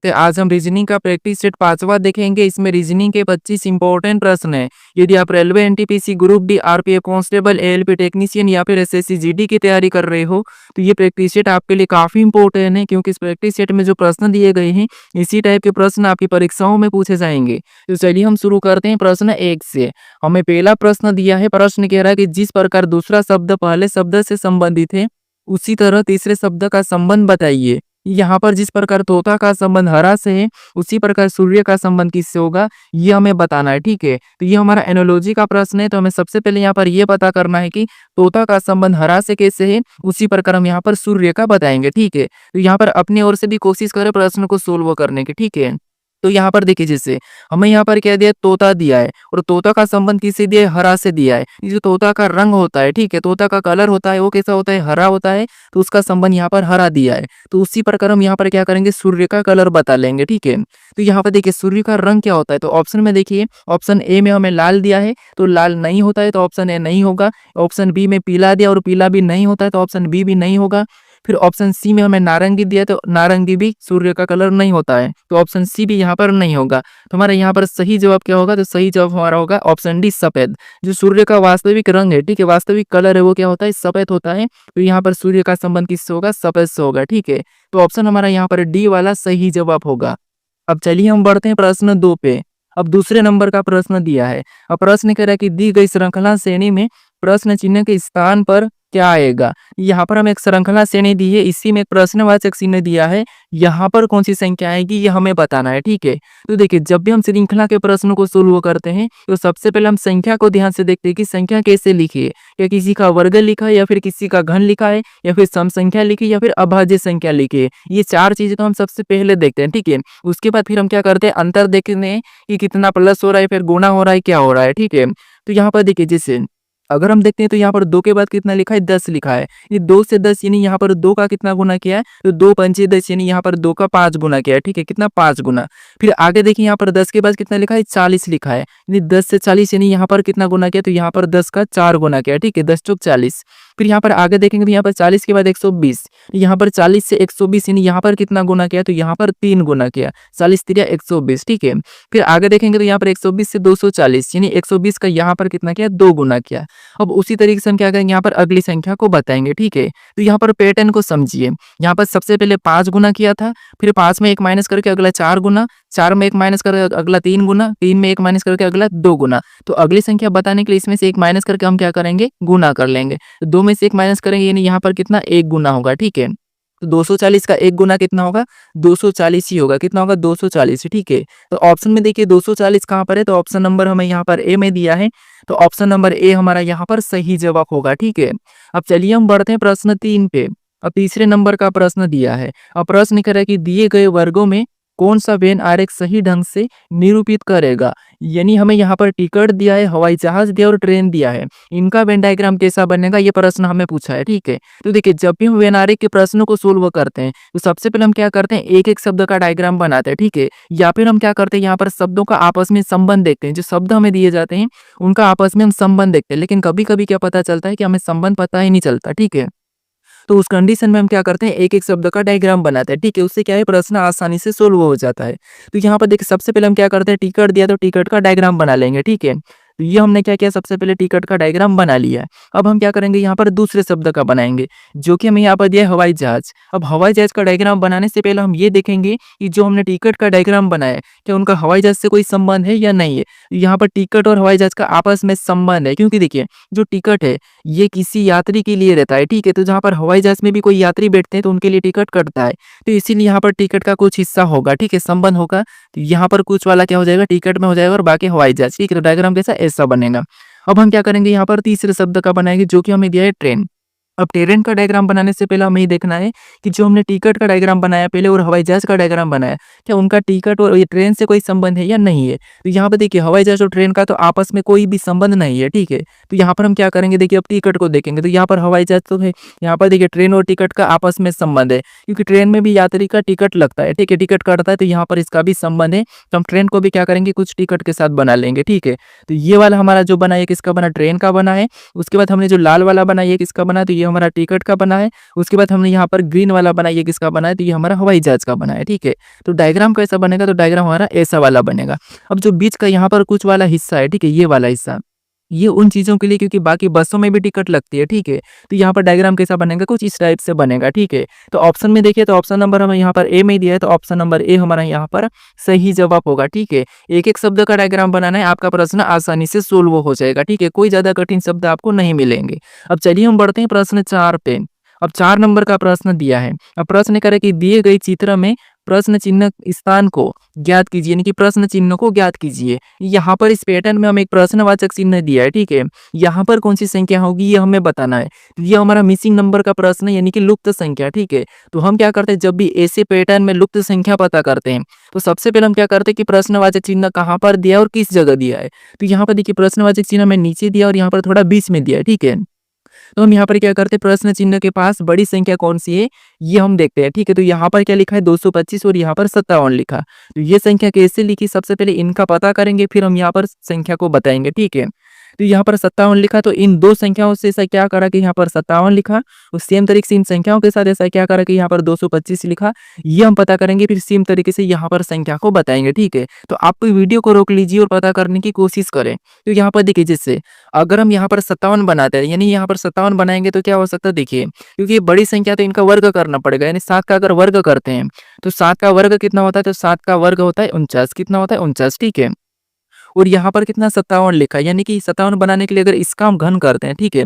सकते हैं। आज हम रीजनिंग का प्रैक्टिस सेट 5वां देखेंगे। इसमें रीजनिंग के 25 इंपॉर्टेंट प्रश्न हैं। यदि आप railway, NTPC, group D, RPF constable, ALP technician या फिर एसएससी जीडी की तैयारी कर रहे हो तो ये प्रैक्टिस सेट आपके लिए काफी इंपॉर्टेंट है, क्योंकि इस प्रैक्टिस सेट में जो प्रश्न दिए गए हैं इसी टाइप के प्रश्न आपकी परीक्षाओं में पूछे जाएंगे। तो चलिए हम शुरू करते हैं प्रश्न 1 से। हमें पहला प्रश्न दिया है। प्रश्न कह रहा है कि जिस प्रकार दूसरा शब्द पहले शब्द से संबंधित है उसी तरह तीसरे शब्द का संबंध बताइए। यहाँ पर जिस प्रकार तोता का संबंध हरा से है उसी प्रकार सूर्य का संबंध किससे होगा, ये हमें बताना है। ठीक है, तो ये हमारा एनोलॉजी का प्रश्न है। तो हमें सबसे पहले यहाँ पर ये पता करना है कि तोता का संबंध हरा से कैसे है, उसी प्रकार हम यहाँ पर सूर्य का बताएंगे। ठीक है, तो यहाँ पर अपनी ओर से भी कोशिश करें प्रश्न को सोल्व करने की। ठीक है, तो यहाँ पर देखिए जैसे हमें यहाँ पर क्या दिया है, तोता दिया है और तोता का संबंध किससे दिया है, हरा से दिया है। ये जो तोता का रंग होता है, ठीक है, तोता का कलर होता है वो कैसा होता है, हरा होता है, तो उसका संबंध यहाँ पर हरा दिया है। तो उसी प्रकार हम यहाँ पर क्या करेंगे, सूर्य का कलर बता लेंगे। ठीक है, तो यहाँ पर देखिए सूर्य का रंग क्या होता है, तो ऑप्शन में देखिए ऑप्शन ए में हमें लाल दिया है तो लाल नहीं होता है, तो ऑप्शन ए नहीं होगा। ऑप्शन बी में पीला दिया और पीला भी नहीं होता है, तो ऑप्शन बी भी नहीं होगा। फिर ऑप्शन सी में हमें नारंगी दिया तो नारंगी भी सूर्य का कलर नहीं होता है, तो ऑप्शन सी भी यहाँ पर नहीं होगा। तो हमारा यहाँ पर सही जवाब क्या होगा, तो सही जवाब हमारा होगा ऑप्शन डी सफेद। जो सूर्य का वास्तविक रंग है, ठीक है, वास्तविक कलर है वो क्या होता है, सफेद होता है। तो यहाँ पर सूर्य का संबंध किससे होगा, सफेद से होगा। ठीक है, तो ऑप्शन हमारा यहाँ पर डी वाला सही जवाब होगा। अब चलिए हम बढ़ते हैं प्रश्न 2 पे। अब दूसरे नंबर का प्रश्न दिया है। अब प्रश्न कह रहा है कि दी गई श्रृंखला श्रेणी में प्रश्न चिन्ह के स्थान पर क्या आएगा। यहाँ पर हमें एक श्रृंखला श्रेणी दी है, इसी में एक प्रश्नवाचक चिन्ह दिया है, यहाँ पर कौन सी संख्या आएगी ये हमें बताना है। ठीक है, तो देखिए जब भी हम श्रृंखला के प्रश्नों को सोल्व करते हैं तो सबसे पहले हम संख्या को ध्यान से देखते हैं कि संख्या कैसे लिखी है, या किसी का वर्ग लिखा है या फिर किसी का घन लिखा है या फिर सम संख्या लिखी है या फिर अभाज्य संख्या लिखी है। ये 4 चीजें तो हम सबसे पहले देखते हैं। ठीक है, उसके बाद फिर हम क्या करते हैं, अंतर देखते हैं कि कितना प्लस हो रहा है, फिर गुणा हो रहा है, क्या हो रहा है। ठीक है, तो यहाँ पर देखिए जैसे अगर हम देखते हैं तो यहाँ पर 2 के बाद कितना लिखा है, 10 लिखा है। ये 2 से 10 यानी यहाँ पर 2 का कितना गुना किया है, तो 2 पंचे 10 यानी यहाँ पर 2 का 5 गुना किया है। ठीक है, कितना 5 गुना। फिर आगे देखिए यहाँ पर 10 के बाद कितना लिखा है, 40 लिखा है, यानी 10 से 40 यानी यहाँ पर कितना गुना किया, तो यहाँ पर 10 का 4 गुना किया। ठीक है, 10 चौक 40। फिर यहाँ पर आगे देखेंगे तो यहाँ पर 40 के बाद 120, यहाँ पर 40 से 120 यानी यहाँ पर कितना गुना किया, तो यहाँ पर 3 गुना किया, 40 3 120। ठीक है, फिर आगे देखेंगे तो यहाँ पर 120 से 240 यानी 120 का यहाँ पर कितना किया, 2 गुना किया। अब उसी तरीके से हम क्या करेंगे, यहाँ पर अगली संख्या को बताएंगे। ठीक है, तो यहाँ पर पैटर्न को समझिए। यहाँ पर सबसे पहले 5 गुना किया था, फिर 5 में 1 माइनस करके अगला 4 गुना, 4 में 1 माइनस करके अगला 3 गुना, 3 में 1 माइनस करके अगला 2 गुना। तो अगली संख्या बताने के लिए इसमें से 1 माइनस करके हम क्या करेंगे, गुना कर लेंगे। तो 2 में से 1 माइनस करेंगे यानी यहाँ पर कितना, 1 गुना होगा। ठीक है, तो 240 का 1 गुना कितना होगा, 240 ही होगा। कितना होगा, 240। ठीक है, तो ऑप्शन में देखिए 240 कहाँ पर है, तो ऑप्शन नंबर हमें यहाँ पर ए में दिया है, तो ऑप्शन नंबर ए हमारा यहाँ पर सही जवाब होगा। ठीक है, अब चलिए हम बढ़ते हैं प्रश्न 3 पे। अब तीसरे नंबर का प्रश्न दिया है। अब प्रश्न कह रहा है कि दिए गए वर्गों में कौन सा वेन आरेख सही ढंग से निरूपित करेगा। यानी हमें यहाँ पर टिकट दिया है, हवाई जहाज दिया और ट्रेन दिया है, इनका वेन डायग्राम कैसा बनेगा ये प्रश्न हमें पूछा है। ठीक है, तो देखिए जब भी हम वेन आरेख के प्रश्नों को सोल्व करते हैं तो सबसे पहले हम क्या करते हैं, एक एक शब्द का डायग्राम बनाते हैं। ठीक है, या फिर हम क्या करते हैं, यहाँ पर शब्दों का आपस में संबंध देखते हैं। जो शब्द हमें दिए जाते हैं उनका आपस में हम संबंध देखते हैं, लेकिन कभी कभी क्या पता चलता है कि हमें संबंध पता ही नहीं चलता। ठीक है, तो उस कंडीशन में हम क्या करते हैं, एक एक शब्द का डायग्राम बनाते हैं। ठीक है, उससे क्या है, प्रश्न आसानी से सोल्व हो जाता है। तो यहाँ पर देखिए सबसे पहले हम क्या करते हैं, टिकट दिया तो टिकट का डायग्राम बना लेंगे। ठीक है, तो ये हमने क्या किया, सबसे पहले टिकट का डायग्राम बना लिया है। अब हम क्या करेंगे, यहाँ पर दूसरे शब्द का बनाएंगे, जो कि हमें यहाँ पर दिया है हवाई जहाज। अब हवाई जहाज का डायग्राम बनाने से पहले हम ये देखेंगे कि जो हमने टिकट का डायग्राम बनाया है क्या उनका हवाई जहाज से कोई संबंध है या नहीं है। यहाँ पर टिकट और हवाई जहाज का आपस में संबंध है, क्योंकि देखिए जो टिकट है ये किसी यात्री के लिए रहता है। ठीक है, तो जहाँ पर हवाई जहाज में भी कोई यात्री बैठते हैं तो उनके लिए टिकट कटता है, तो इसीलिए यहाँ पर टिकट का कुछ हिस्सा होगा। ठीक है, संबंध होगा, तो यहाँ पर कुछ वाला क्या हो जाएगा, टिकट में हो जाएगा और बाकी हवाई जहाज। ठीक है, तो डायग्राम कैसा ऐसा बनेगा। अब हम क्या करेंगे, यहाँ पर तीसरे शब्द का बनाएंगे, जो कि हमें दिया है ट्रेन। अब ट्रेन का डायग्राम बनाने से पहले हमें ये देखना है कि जो हमने टिकट का डायग्राम बनाया पहले और हवाई जहाज का डायग्राम बनाया, क्या उनका टिकट और ये ट्रेन से कोई संबंध है या नहीं है। तो यहाँ पर देखिए हवाई जहाज और ट्रेन का तो आपस में कोई भी संबंध नहीं है। ठीक है, तो यहाँ पर हम क्या करेंगे, देखिए अब टिकट को देखेंगे, तो यहाँ पर हवाई जहाज तो है, यहाँ पर देखिए ट्रेन और टिकट का आपस में संबंध है, क्योंकि ट्रेन में भी यात्री का टिकट लगता है। ठीक है, टिकट कटता है, तो यहाँ पर इसका भी संबंध है, तो हम ट्रेन को भी क्या करेंगे, कुछ टिकट के साथ बना लेंगे। ठीक है, तो ये वाला हमारा जो बना है किसका बना, ट्रेन का बना है। उसके बाद हमने जो लाल वाला बना ये किसका बना, तो ये ये हमारा टिकट का बना है। उसके बाद हमने यहाँ पर ग्रीन वाला बना, ये किसका बना है, तो ये हमारा हवाई जहाज का बना है, ठीक है। तो डायग्राम कैसा बनेगा, तो डायग्राम हमारा ऐसा वाला बनेगा। अब जो बीच का यहाँ पर कुछ वाला हिस्सा है, ठीक है, ये वाला हिस्सा, ये उन चीज़ों के लिए क्योंकि बाकी बसों में भी टिकट लगती है, ठीक है। तो यहाँ पर डायग्राम कैसा बनेगा, कुछ इस टाइप से बनेगा, ठीक है। तो ऑप्शन में देखिए, तो ऑप्शन नंबर हमें यहाँ पर ए में दिया है, तो ऑप्शन नंबर ए हमारा यहाँ पर सही जवाब होगा, ठीक है। एक-एक शब्द का डायग्राम बनाना है, आपका प्रश्न आसानी से सोल्व हो जाएगा, ठीक है। कोई ज़्यादा कठिन शब्द आपको नहीं मिलेंगे। अब चलिए हम बढ़ते हैं प्रश्न 4 पे। अब 4 नंबर का प्रश्न दिया है। अब प्रश्न करे कि दिए गए चित्र में प्रश्न चिन्ह स्थान को ज्ञात कीजिए, यानी कि प्रश्न चिन्ह को ज्ञात कीजिए। यहाँ पर इस पैटर्न में हमें एक प्रश्नवाचक चिन्ह दिया है, ठीक है। यहाँ पर कौन सी संख्या होगी ये हमें बताना है। तो ये हमारा मिसिंग नंबर का प्रश्न है, यानी कि लुप्त संख्या, ठीक है। तो हम क्या करते हैं, जब भी ऐसे पैटर्न में लुप्त संख्या पता करते हैं तो सबसे पहले हम क्या करते हैं कि प्रश्नवाचक चिन्ह कहाँ पर दिया है और किस जगह दिया है। तो यहाँ पर देखिए प्रश्नवाचक चिन्ह में नीचे दिया और यहाँ पर थोड़ा बीच में दिया है, ठीक है। तो हम यहाँ पर क्या करते हैं, प्रश्न चिन्ह के पास बड़ी संख्या कौन सी है ये हम देखते हैं, ठीक है। तो यहाँ पर क्या लिखा है 225 और यहाँ पर 57 लिखा। तो ये संख्या कैसे लिखी, सबसे पहले इनका पता करेंगे, फिर हम यहाँ पर संख्या को बताएंगे, ठीक है। तो यहाँ पर 57 लिखा, तो इन दो संख्याओं से ऐसा क्या करा कि यहाँ पर 57 लिखा, और सेम तरीके से इन संख्याओं के साथ ऐसा क्या करा कि यहाँ पर 225 लिखा। ये हम पता करेंगे, फिर सेम तरीके से यहाँ पर संख्या को बताएंगे, ठीक है। तो आप वीडियो को रोक लीजिए और पता करने की कोशिश करें। तो यहाँ पर देखिए, जैसे अगर हम यहाँ पर 57 बनाते हैं, यानी यहाँ पर 57 बनाएंगे तो क्या हो सकता है, देखिए क्योंकि ये बड़ी संख्या तो इनका वर्ग करना पड़ेगा, यानी 7 का अगर वर्ग करते हैं तो 7 का वर्ग कितना होता है, तो 7 का वर्ग होता है 49, कितना होता है 49, ठीक है। और यहाँ पर कितना 57 लिखा है, यानी कि 57 बनाने के लिए अगर इसका हम घन करते हैं, ठीक है,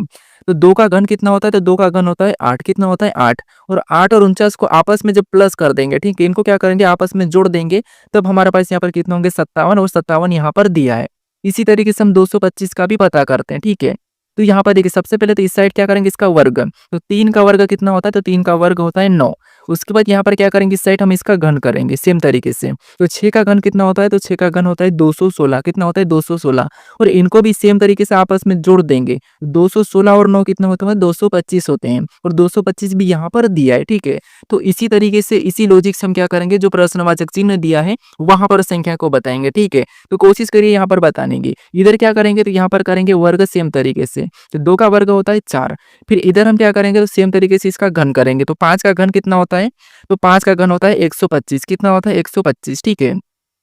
तो 2 का घन कितना होता है, तो 2 का घन होता है 8, कितना होता है 8। और 8 और 49 को आपस में जब प्लस कर देंगे, ठीक है, इनको क्या करेंगे आपस में जोड़ देंगे, तब हमारे पास यहाँ पर कितना होंगे 57, और 57 यहाँ पर दिया है। इसी तरीके से हम 225 का भी पता करते हैं, ठीक है। तो यहाँ पर देखिए सबसे पहले तो इस साइड क्या करेंगे, इसका वर्ग, तो 3 का वर्ग कितना होता है, तो 3 का वर्ग होता है 9। उसके बाद यहाँ पर क्या करेंगे, इस साइड हम इसका घन करेंगे सेम तरीके से, तो 6 का घन कितना होता है, तो 6 का घन होता है 216, कितना होता है 216। और इनको भी सेम तरीके से आपस में जोड़ देंगे, 216 और 9 कितना होता है 225 होते हैं, और 225 भी यहाँ पर दिया है, ठीक है। तो इसी तरीके से इसी लॉजिक से हम क्या करेंगे, जो प्रश्नवाचक चिन्ह दिया है वहां पर संख्या को बताएंगे, ठीक है। तो कोशिश करिए यहाँ पर बताने की। इधर क्या करेंगे, तो यहाँ पर करेंगे वर्ग सेम तरीके से, तो 2 का वर्ग होता है 4। फिर इधर हम क्या करेंगे, तो सेम तरीके से इसका घन करेंगे, तो 5 का घन कितना होता है, तो 5 का घन होता है 125, कितना होता है 125, ठीक है।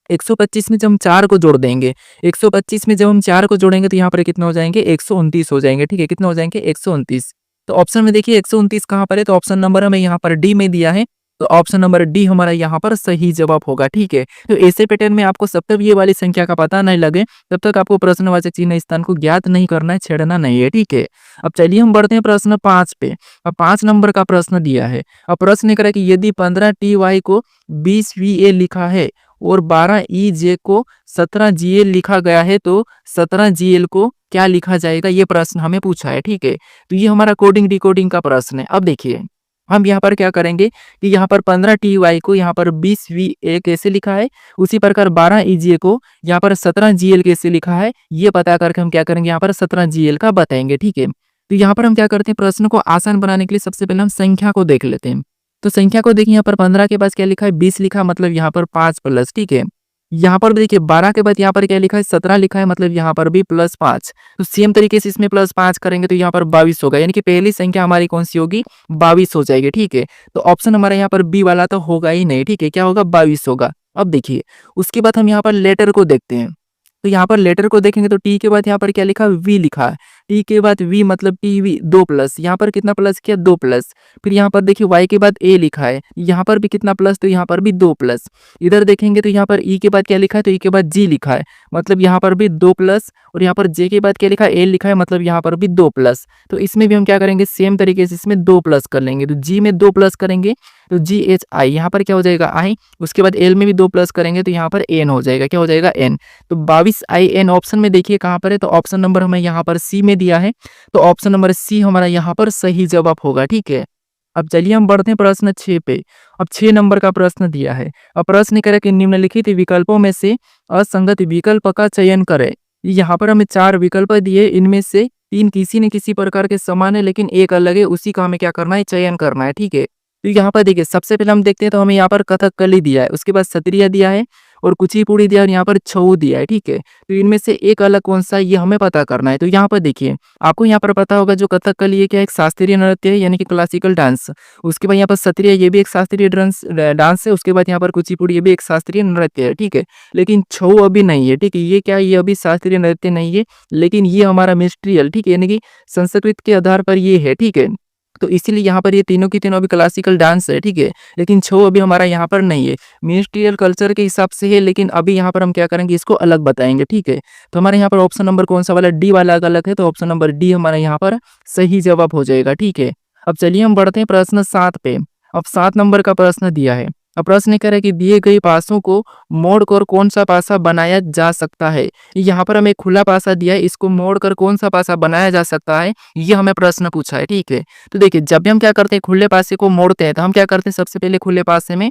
125 में जब हम 4 को जोड़ देंगे, 125 में जब हम 4 को जोड़ेंगे तो यहाँ पर कितना हो जाएंगे 129 हो जाएंगे, ठीक है। कितना हो जाएंगे 129। तो ऑप्शन में देखिए 129 कहाँ पर है, तो ऑप्शन नंबर हमें यहाँ पर डी में दिया है, तो ऑप्शन नंबर डी हमारा यहाँ पर सही जवाब होगा, ठीक है। तो ऐसे पैटर्न में आपको जब तक ये वाली संख्या का पता नहीं लगे तब तक आपको प्रश्नवाचक चिन्ह स्थान को ज्ञात नहीं करना है, छेड़ना नहीं है, ठीक है। अब चलिए हम बढ़ते हैं प्रश्न 5 पे। अब 5 नंबर का प्रश्न दिया है। अब प्रश्न करें कि यदि 15 TY को 20 VA लिखा है और 12 EJ को 17 GL लिखा गया है, तो 17 GL को क्या लिखा जाएगा, ये प्रश्न हमें पूछा है, ठीक है। तो ये हमारा कोडिंग डिकोडिंग का प्रश्न है। अब देखिए हम यहाँ पर क्या करेंगे कि यहाँ पर 15 TY को यहाँ पर 20 VA कैसे लिखा है, उसी प्रकार 12 EJ को यहाँ पर 17 GL कैसे लिखा है, ये पता करके हम क्या करेंगे, यहाँ पर 17 GL का बताएंगे, ठीक है। तो यहाँ पर हम क्या करते हैं, प्रश्न को आसान बनाने के लिए सबसे पहले हम संख्या को देख लेते हैं। तो संख्या को देखिए, यहाँ पर 15 के बाद क्या लिखा है 20 लिखा, मतलब यहाँ पर 5 प्लस, ठीक है। यहाँ पर देखिए 12 के बाद यहाँ पर क्या लिखा है 17 लिखा है, मतलब यहाँ पर भी +5। तो सेम तरीके से इसमें +5 करेंगे तो यहाँ पर 22 होगा, यानी कि पहली संख्या हमारी कौन सी होगी 22 हो जाएगी, ठीक है। तो ऑप्शन हमारा यहाँ पर बी वाला तो होगा ही नहीं, ठीक है, क्या होगा 22 होगा। अब देखिए उसके बाद हम यहाँ पर लेटर को देखते हैं। तो यहाँ पर लेटर को देखेंगे तो टी के बाद यहाँ पर क्या लिखा वी लिखा है, टी के बाद वी मतलब टी वी 2 प्लस, यहाँ पर कितना प्लस किया 2 प्लस। फिर यहाँ पर देखिए वाई के बाद ए लिखा है, यहाँ पर भी कितना प्लस, तो यहाँ पर भी 2 प्लस। इधर देखेंगे तो यहाँ पर ई के बाद क्या लिखा है, तो ई के बाद जी लिखा है, मतलब यहाँ पर भी 2 प्लस। और यहाँ पर जे के बाद क्या लिखा है एल लिखा है, मतलब यहाँ पर भी 2 प्लस। तो इसमें भी हम क्या करेंगे सेम तरीके से इसमें 2 प्लस कर लेंगे, तो जी में 2 प्लस करेंगे तो जी एच आई, यहाँ पर क्या हो जाएगा आई। उसके बाद एल में भी 2 प्लस करेंगे तो यहाँ पर एन हो जाएगा, क्या हो जाएगा एन। तो 22 IN ऑप्शन में देखिए कहाँ पर है, तो ऑप्शन नंबर हमें यहाँ पर सी में दिया है, तो ऑप्शन नंबर सी हमारा यहाँ पर सही जवाब होगा, ठीक है। अब चलिए हम बढ़ते हैं प्रश्न 6 पे। अब 6 नंबर का प्रश्न दिया है। अब प्रश्न करें कि निम्नलिखित विकल्पों में से असंगत विकल्प का चयन करें। यहाँ पर हमें 4 विकल्प दिए, इनमें से 3 किसी न किसी प्रकार के समान है लेकिन एक अलग है, उसी का हमें क्या करना है चयन करना है, ठीक है। तो यहाँ पर देखिए सबसे पहले हम देखते हैं, तो हमें यहाँ पर कथकली दिया है, उसके बाद क्षत्रिय दिया है, और कुचिपुड़ी दिया और यहाँ पर छऊ दिया है, ठीक है। तो इनमें से एक अलग कौन-सा है ये हमें पता करना है। तो यहाँ पर देखिए, आपको यहाँ पर पता होगा जो कथकली ये क्या है, एक शास्त्रीय नृत्य है यानी कि क्लासिकल डांस। उसके बाद यहाँ पर सत्रिया ये भी एक शास्त्रीय डांस है। उसके बाद यहाँ पर कुचिपुड़ी ये भी एक शास्त्रीय नृत्य है, ठीक है। लेकिन छऊ अभी नहीं है, ठीक है। ये क्या है, ये अभी शास्त्रीय नृत्य नहीं है, लेकिन ये हमारा मिनिस्ट्रियल, ठीक है, यानी कि संस्कृत के आधार पर ये है, ठीक है। तो इसीलिए यहाँ पर ये तीनों की तीनों अभी क्लासिकल डांस है, ठीक है। लेकिन छऊ अभी हमारा यहाँ पर नहीं है, मिनिस्ट्रियल कल्चर के हिसाब से है, लेकिन अभी यहाँ पर हम क्या करेंगे, इसको अलग बताएंगे, ठीक है। तो हमारे यहाँ पर ऑप्शन नंबर कौन सा वाला, डी वाला अलग है, तो ऑप्शन नंबर डी हमारा यहाँ पर सही जवाब हो जाएगा, ठीक है। अब चलिए हम बढ़ते हैं प्रश्न 7 पे। अब 7 नंबर का प्रश्न दिया है। अब प्रश्न कह रहा है कि दिए गए पासों को मोड़कर कौन सा पासा बनाया जा सकता है। यहाँ पर हमें खुला पासा दिया है, इसको मोड़कर कौन सा पासा बनाया जा सकता है, ये हमें प्रश्न पूछा है, ठीक है। तो देखिए, जब भी हम क्या करते हैं, खुले पासे को मोड़ते हैं, तो हम क्या करते हैं, सबसे पहले खुले पासे में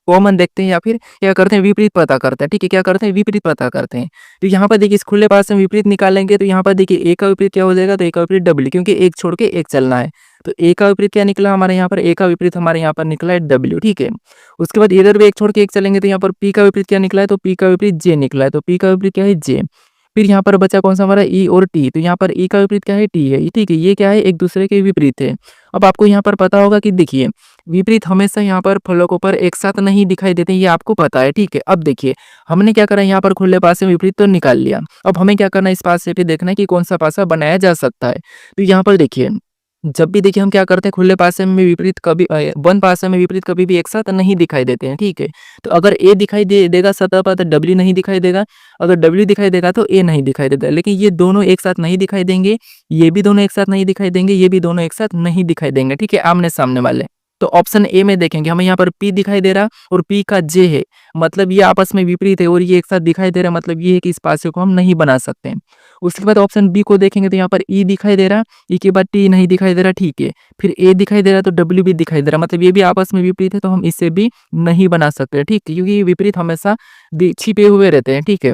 कॉमन देखते हैं या फिर क्या करते हैं, विपरीत पता करते हैं, ठीक है। क्या करते हैं, विपरीत पता करते हैं। तो यहाँ पर देखिए, इस खुले पास में विपरीत निकालेंगे तो यहाँ पर देखिए ए का विपरीत क्या हो जाएगा, तो ए का विपरीत डब्ल्यू, क्योंकि एक छोड़ के एक चलना है। तो ए का विपरीत क्या निकला हमारे यहाँ पर, ए का विपरीत हमारे यहाँ पर निकला है डब्ल्यू, ठीक है। उसके बाद इधर भी एक छोड़ के एक चलेंगे तो यहाँ पर पी का विपरीत क्या निकला है, तो पी का विपरीत जे निकला है। तो पी का विपरीत क्या है, जे। फिर यहाँ पर बचा कौन सा हमारा, ई और टी। तो यहाँ पर ई का विपरीत क्या है, टी है, ठीक है। ये क्या है, एक दूसरे के विपरीत है। अब आपको यहाँ पर पता होगा कि देखिए, विपरीत हमेशा यहाँ पर फलकों पर एक साथ नहीं दिखाई देते, ये आपको पता है, ठीक है। अब देखिए, हमने क्या करा, यहाँ पर खुले पासे में विपरीत तो निकाल लिया। अब हमें क्या करना है, इस पासे पे देखना है कि कौन सा पासा बनाया जा सकता है। तो यहाँ पर देखिए, जब भी देखिए हम क्या करते हैं, खुले पासे में विपरीत कभी बंद पासे में विपरीत कभी भी एक साथ नहीं दिखाई देते हैं, ठीक है। तो अगर ए दिखाई देगा सतह पर तो डब्ल्यू नहीं दिखाई देगा, अगर डब्ल्यू दिखाई देगा तो ए नहीं दिखाई देता। लेकिन ये दोनों एक साथ नहीं दिखाई देंगे, ये भी दोनों एक साथ नहीं दिखाई देंगे, ये भी दोनों एक साथ नहीं दिखाई देंगे, ठीक है, आमने सामने वाले। तो ऑप्शन ए में देखेंगे, हमें यहाँ पर पी दिखाई दे रहा और पी का जे है, मतलब ये आपस में विपरीत है और ये एक साथ दिखाई दे रहा, मतलब ये है कि इस पासे को हम नहीं बना सकते। उसके बाद ऑप्शन बी को देखेंगे तो यहाँ पर ई दिखाई दे रहा, ई के बाद टी नहीं दिखाई दे रहा, ठीक है। फिर ए दिखाई दे रहा तो डब्ल्यू भी दिखाई दे रहा, मतलब ये भी आपस में विपरीत है, तो हम इसे भी नहीं बना सकते, ठीक है, क्योंकि ये विपरीत हमेशा छिपे हुए रहते हैं, ठीक है।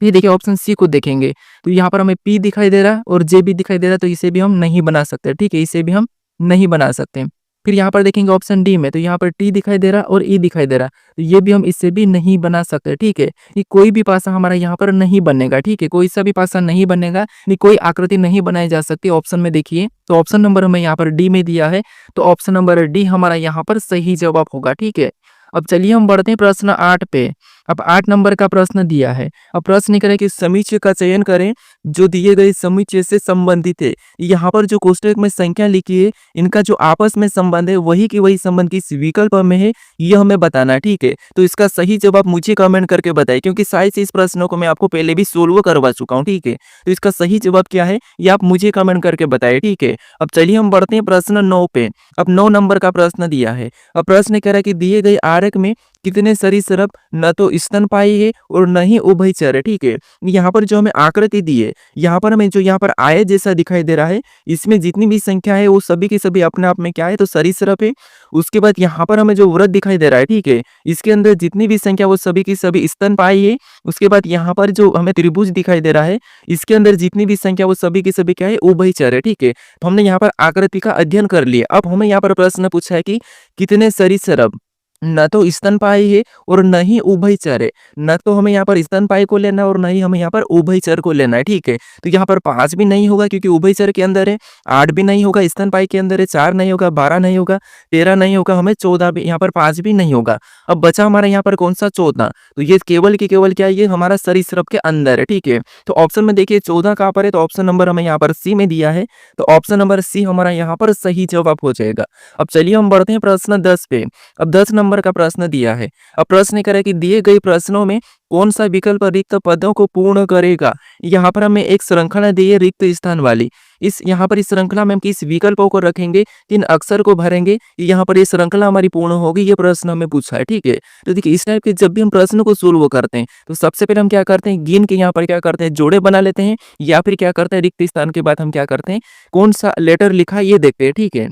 फिर देखिए ऑप्शन सी को देखेंगे तो यहाँ पर हमें पी दिखाई दे रहा और जे भी दिखाई दे रहा, तो इसे भी हम नहीं बना सकते, ठीक है, इसे भी हम नहीं बना सकते। फिर यहाँ पर देखेंगे ऑप्शन डी में, तो यहाँ पर टी दिखाई दे रहा और ई दिखाई दे रहा, तो ये भी हम इससे भी नहीं बना सकते, ठीक है। ये कोई भी पासा हमारा यहाँ पर नहीं बनेगा, ठीक है, कोई सा भी पासा नहीं बनेगा, नहीं कोई आकृति नहीं बनाई जा सकती। ऑप्शन में देखिए, तो ऑप्शन नंबर हमें यहाँ पर डी में दिया है, तो ऑप्शन नंबर डी हमारा यहाँ पर सही जवाब होगा, ठीक है। अब चलिए हम बढ़ते हैं प्रश्न 8 पे। अब 8 नंबर का प्रश्न दिया है। अब प्रश्न करें कि समुच्चय का चयन करें जो दिए गए समुच्चय से संबंधित है। यहाँ पर जो कोष्टक में संख्या लिखी है, इनका जो आपस में संबंध है वही की वही संबंध किस विकल्प में है, ये हमें बताना है, ठीक है। तो इसका सही जवाब मुझे कमेंट करके बताइए, क्योंकि शायद से इस प्रश्नों को मैं आपको पहले भी सोल्व करवा चुका हूँ, ठीक है। तो इसका सही जवाब क्या है ये आप मुझे कमेंट करके बताइए, ठीक है। अब चलिए हम बढ़ते हैं प्रश्न 9 पे। अब 9 नंबर का प्रश्न दिया है। अब प्रश्न कह रहा है कि दिए गए आरेख में कितने सरीसृप न तो स्तनपायी है और न ही उभयचर है, ठीक है। यहाँ पर जो हमें आकृति दी है, यहाँ पर हमें जो यहाँ पर आयत जैसा दिखाई दे रहा है, इसमें जितनी भी संख्या है वो सभी की सभी अपने आप में क्या है, तो सरीसृप है। उसके बाद यहाँ पर हमें जो वृत्त दिखाई दे रहा है, ठीक है, इसके अंदर जितनी भी संख्या वो सभी की सभी स्तनपायी है। उसके बाद यहाँ पर जो हमें त्रिभुज दिखाई दे रहा है, इसके अंदर जितनी भी संख्या वो सभी की सभी क्या है, उभयचर है, ठीक है। तो हमने यहाँ पर आकृति का अध्ययन कर लिया। अब हमें यहाँ पर प्रश्न पूछा है कि कितने सरीसृप न तो स्तनपायी है और न ही उभयचर है। न तो हमें यहाँ पर स्तनपायी को लेना है और न ही हमें यहाँ पर उभयचर को लेना है, ठीक है। तो यहाँ पर 5 भी नहीं होगा क्योंकि उभयचर के अंदर है, 8 भी नहीं होगा स्तनपायी के अंदर है, 4 नहीं होगा, 12 नहीं होगा, 13 नहीं होगा, हमें 14 भी, यहाँ पर 5 भी नहीं होगा। अब बचा हमारा यहाँ पर कौन सा 14, तो ये केवल की केवल क्या है, ये हमारा सरीसृप के अंदर है, ठीक है। तो ऑप्शन में देखिए 14 कहाँ पर है, तो ऑप्शन नंबर हमें यहाँ पर सी में दिया है, तो ऑप्शन नंबर सी हमारा यहाँ पर सही जवाब हो जाएगा। अब चलिए हम बढ़ते हैं प्रश्न 10 पे। अब 10 नंबर का प्रश्न दिया है। अब प्रश्न करें कि दिए गए प्रश्नों में कौन सा विकल्प रिक्त पदों को पूर्ण करेगा। यहाँ पर हमें एक श्रृंखला दी है रिक्त स्थान वाली। इस यहाँ पर इस श्रृंखला में हम किस विकल्पों को रखेंगे, किन अक्षर को भरेंगे, यहाँ पर ये श्रृंखला हमारी पूर्ण होगी, ये प्रश्न हमें पूछा है, ठीक है। तो देखिए इस टाइप के जब भी हम प्रश्न को सोल्व करते हैं तो सबसे पहले हम क्या करते हैं, गिन के यहाँ पर क्या करते हैं, जोड़े बना लेते हैं, या फिर क्या करते हैं रिक्त स्थान के बाद हम क्या करते हैं, कौन सा लेटर लिखा है ये देखते हैं, ठीक है।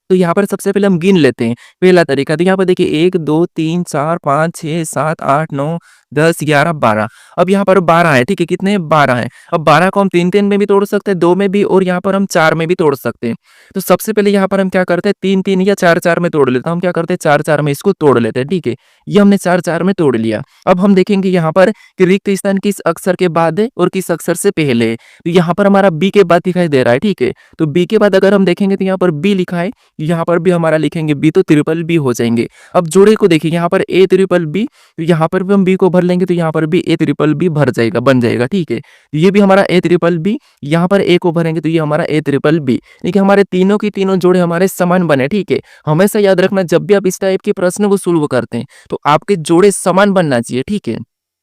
तो यहाँ पर सबसे पहले हम गिन लेते हैं, पहला तरीका। तो यहाँ पर देखिए 1 2 3 4 5 6 7 8 9 10, 11, 12। अब यहाँ पर 12 है, ठीक है, कितने 12 है। अब 12 को हम 3-3 में भी तोड़ सकते हैं, 2 में भी, और यहाँ पर हम 4 में भी तोड़ सकते हैं। तो सबसे पहले यहाँ पर हम क्या करते हैं, 3-3 या 4-4 में तोड़ लेते हैं। हम क्या करते हैं, 4-4 में इसको तोड़ लेते हैं, ठीक है। ये हमने 4-4 में तोड़ लिया। अब हम देखेंगे यहाँ पर कि रिक्त स्थान किस अक्षर के बाद है और किस अक्षर से पहले है। तो यहाँ पर हमारा बी के बाद दिखाई दे रहा है, ठीक है। तो बी के बाद अगर हम देखेंगे तो यहाँ पर बी लिखा है, यहाँ पर भी हमारा लिखेंगे बी, तो ट्रिपल बी हो जाएंगे। अब जोड़े को देखिए, यहाँ पर ए ट्रिपल बी, तो यहाँ पर भी हम बी को भर लेंगे, तो यहाँ पर भी ए ट्रिपल बी भर जाएगा, बन जाएगा, ठीक है। ये भी हमारा ए ट्रिपल बी, यहाँ पर ए को भरेंगे तो ये हमारा ए ट्रिपल बी। देखिए हमारे तीनों की तीनों जोड़े हमारे समान बने, ठीक है। हमेशा याद रखना, जब भी आप इस टाइप के प्रश्न को सोल्व करते हैं तो आपके जोड़े समान बनना चाहिए, ठीक है।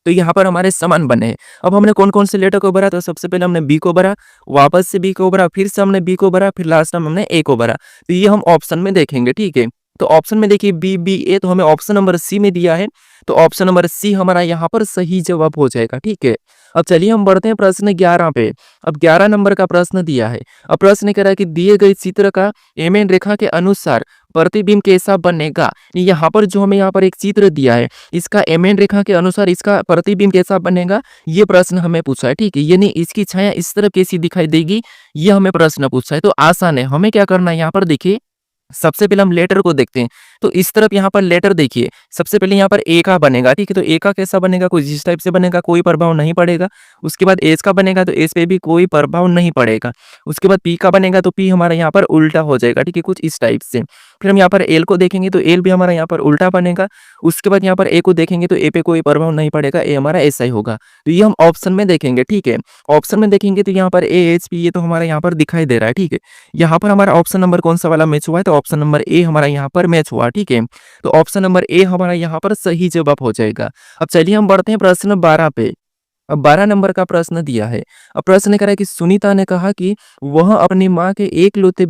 तो यहाँ पर हमारे समान बने हैं। अब हमने कौन कौन से लेटर को भरा, तो सबसे पहले हमने बी को भरा, वापस से बी को भरा, फिर से हमने बी को भरा, फिर लास्ट में हमने ए को भरा। तो ये हम ऑप्शन में देखेंगे, ठीक है। तो ऑप्शन में देखिए बी बी ए, तो हमें ऑप्शन नंबर सी में दिया है, तो ऑप्शन नंबर सी हमारा यहाँ पर सही जवाब हो जाएगा, ठीक है। अब चलिए हम बढ़ते हैं प्रश्न 11 पे। अब 11 नंबर का प्रश्न दिया है। अब प्रश्न कह रहा है कि दिए गए चित्र का एमएन रेखा के अनुसार प्रतिबिंब कैसा बनेगा। यहाँ पर जो हमें यहाँ पर एक चित्र दिया है, इसका एमएन रेखा के अनुसार इसका प्रतिबिंब कैसा बनेगा, ये प्रश्न हमें पूछा है, ठीक है। यानी इसकी छाया इस तरफ कैसी दिखाई देगी, ये हमें प्रश्न पूछा है। तो आसान है, हमें क्या करना है, यहाँ पर देखिए सबसे पहले हम लेटर को देखते हैं। तो इस तरफ यहाँ पर लेटर देखिए, सबसे पहले यहाँ पर ए का बनेगा, ठीक है। तो ए का कैसा बनेगा, कुछ इस टाइप से बनेगा, कोई प्रभाव नहीं पड़ेगा। उसके बाद एस का बनेगा, तो एस पे भी कोई प्रभाव नहीं पड़ेगा। उसके बाद पी का बनेगा, तो पी हमारा यहाँ पर उल्टा हो जाएगा, ठीक है, कुछ इस टाइप से। फिर हम यहाँ पर एल को देखेंगे, तो एल भी हमारा यहाँ पर उल्टा बनेगा। उसके बाद यहाँ पर ए को देखेंगे, तो ए पे कोई प्रभाव नहीं पड़ेगा, ए हमारा ऐसा ही होगा। तो ये हम ऑप्शन में देखेंगे, ठीक है। ऑप्शन में देखेंगे तो यहाँ पर ए एच पी, ये तो हमारा यहाँ पर दिखाई दे रहा है, ठीक है। यहाँ पर हमारा ऑप्शन नंबर कौन सा वाला मैच हुआ है, तो ऑप्शन नंबर ए हमारा यहाँ पर मैच हुआ, ठीक है। तो ऑप्शन नंबर ए हमारा यहाँ पर सही जवाब हो जाएगा। अब चलिए हम बढ़ते हैं प्रश्न 12 पे। अब 12 नंबर का प्रश्न दिया है। अब प्रश्न कह रहा है कि सुनीता ने कहा कि वह अपनी माँ के एकलौते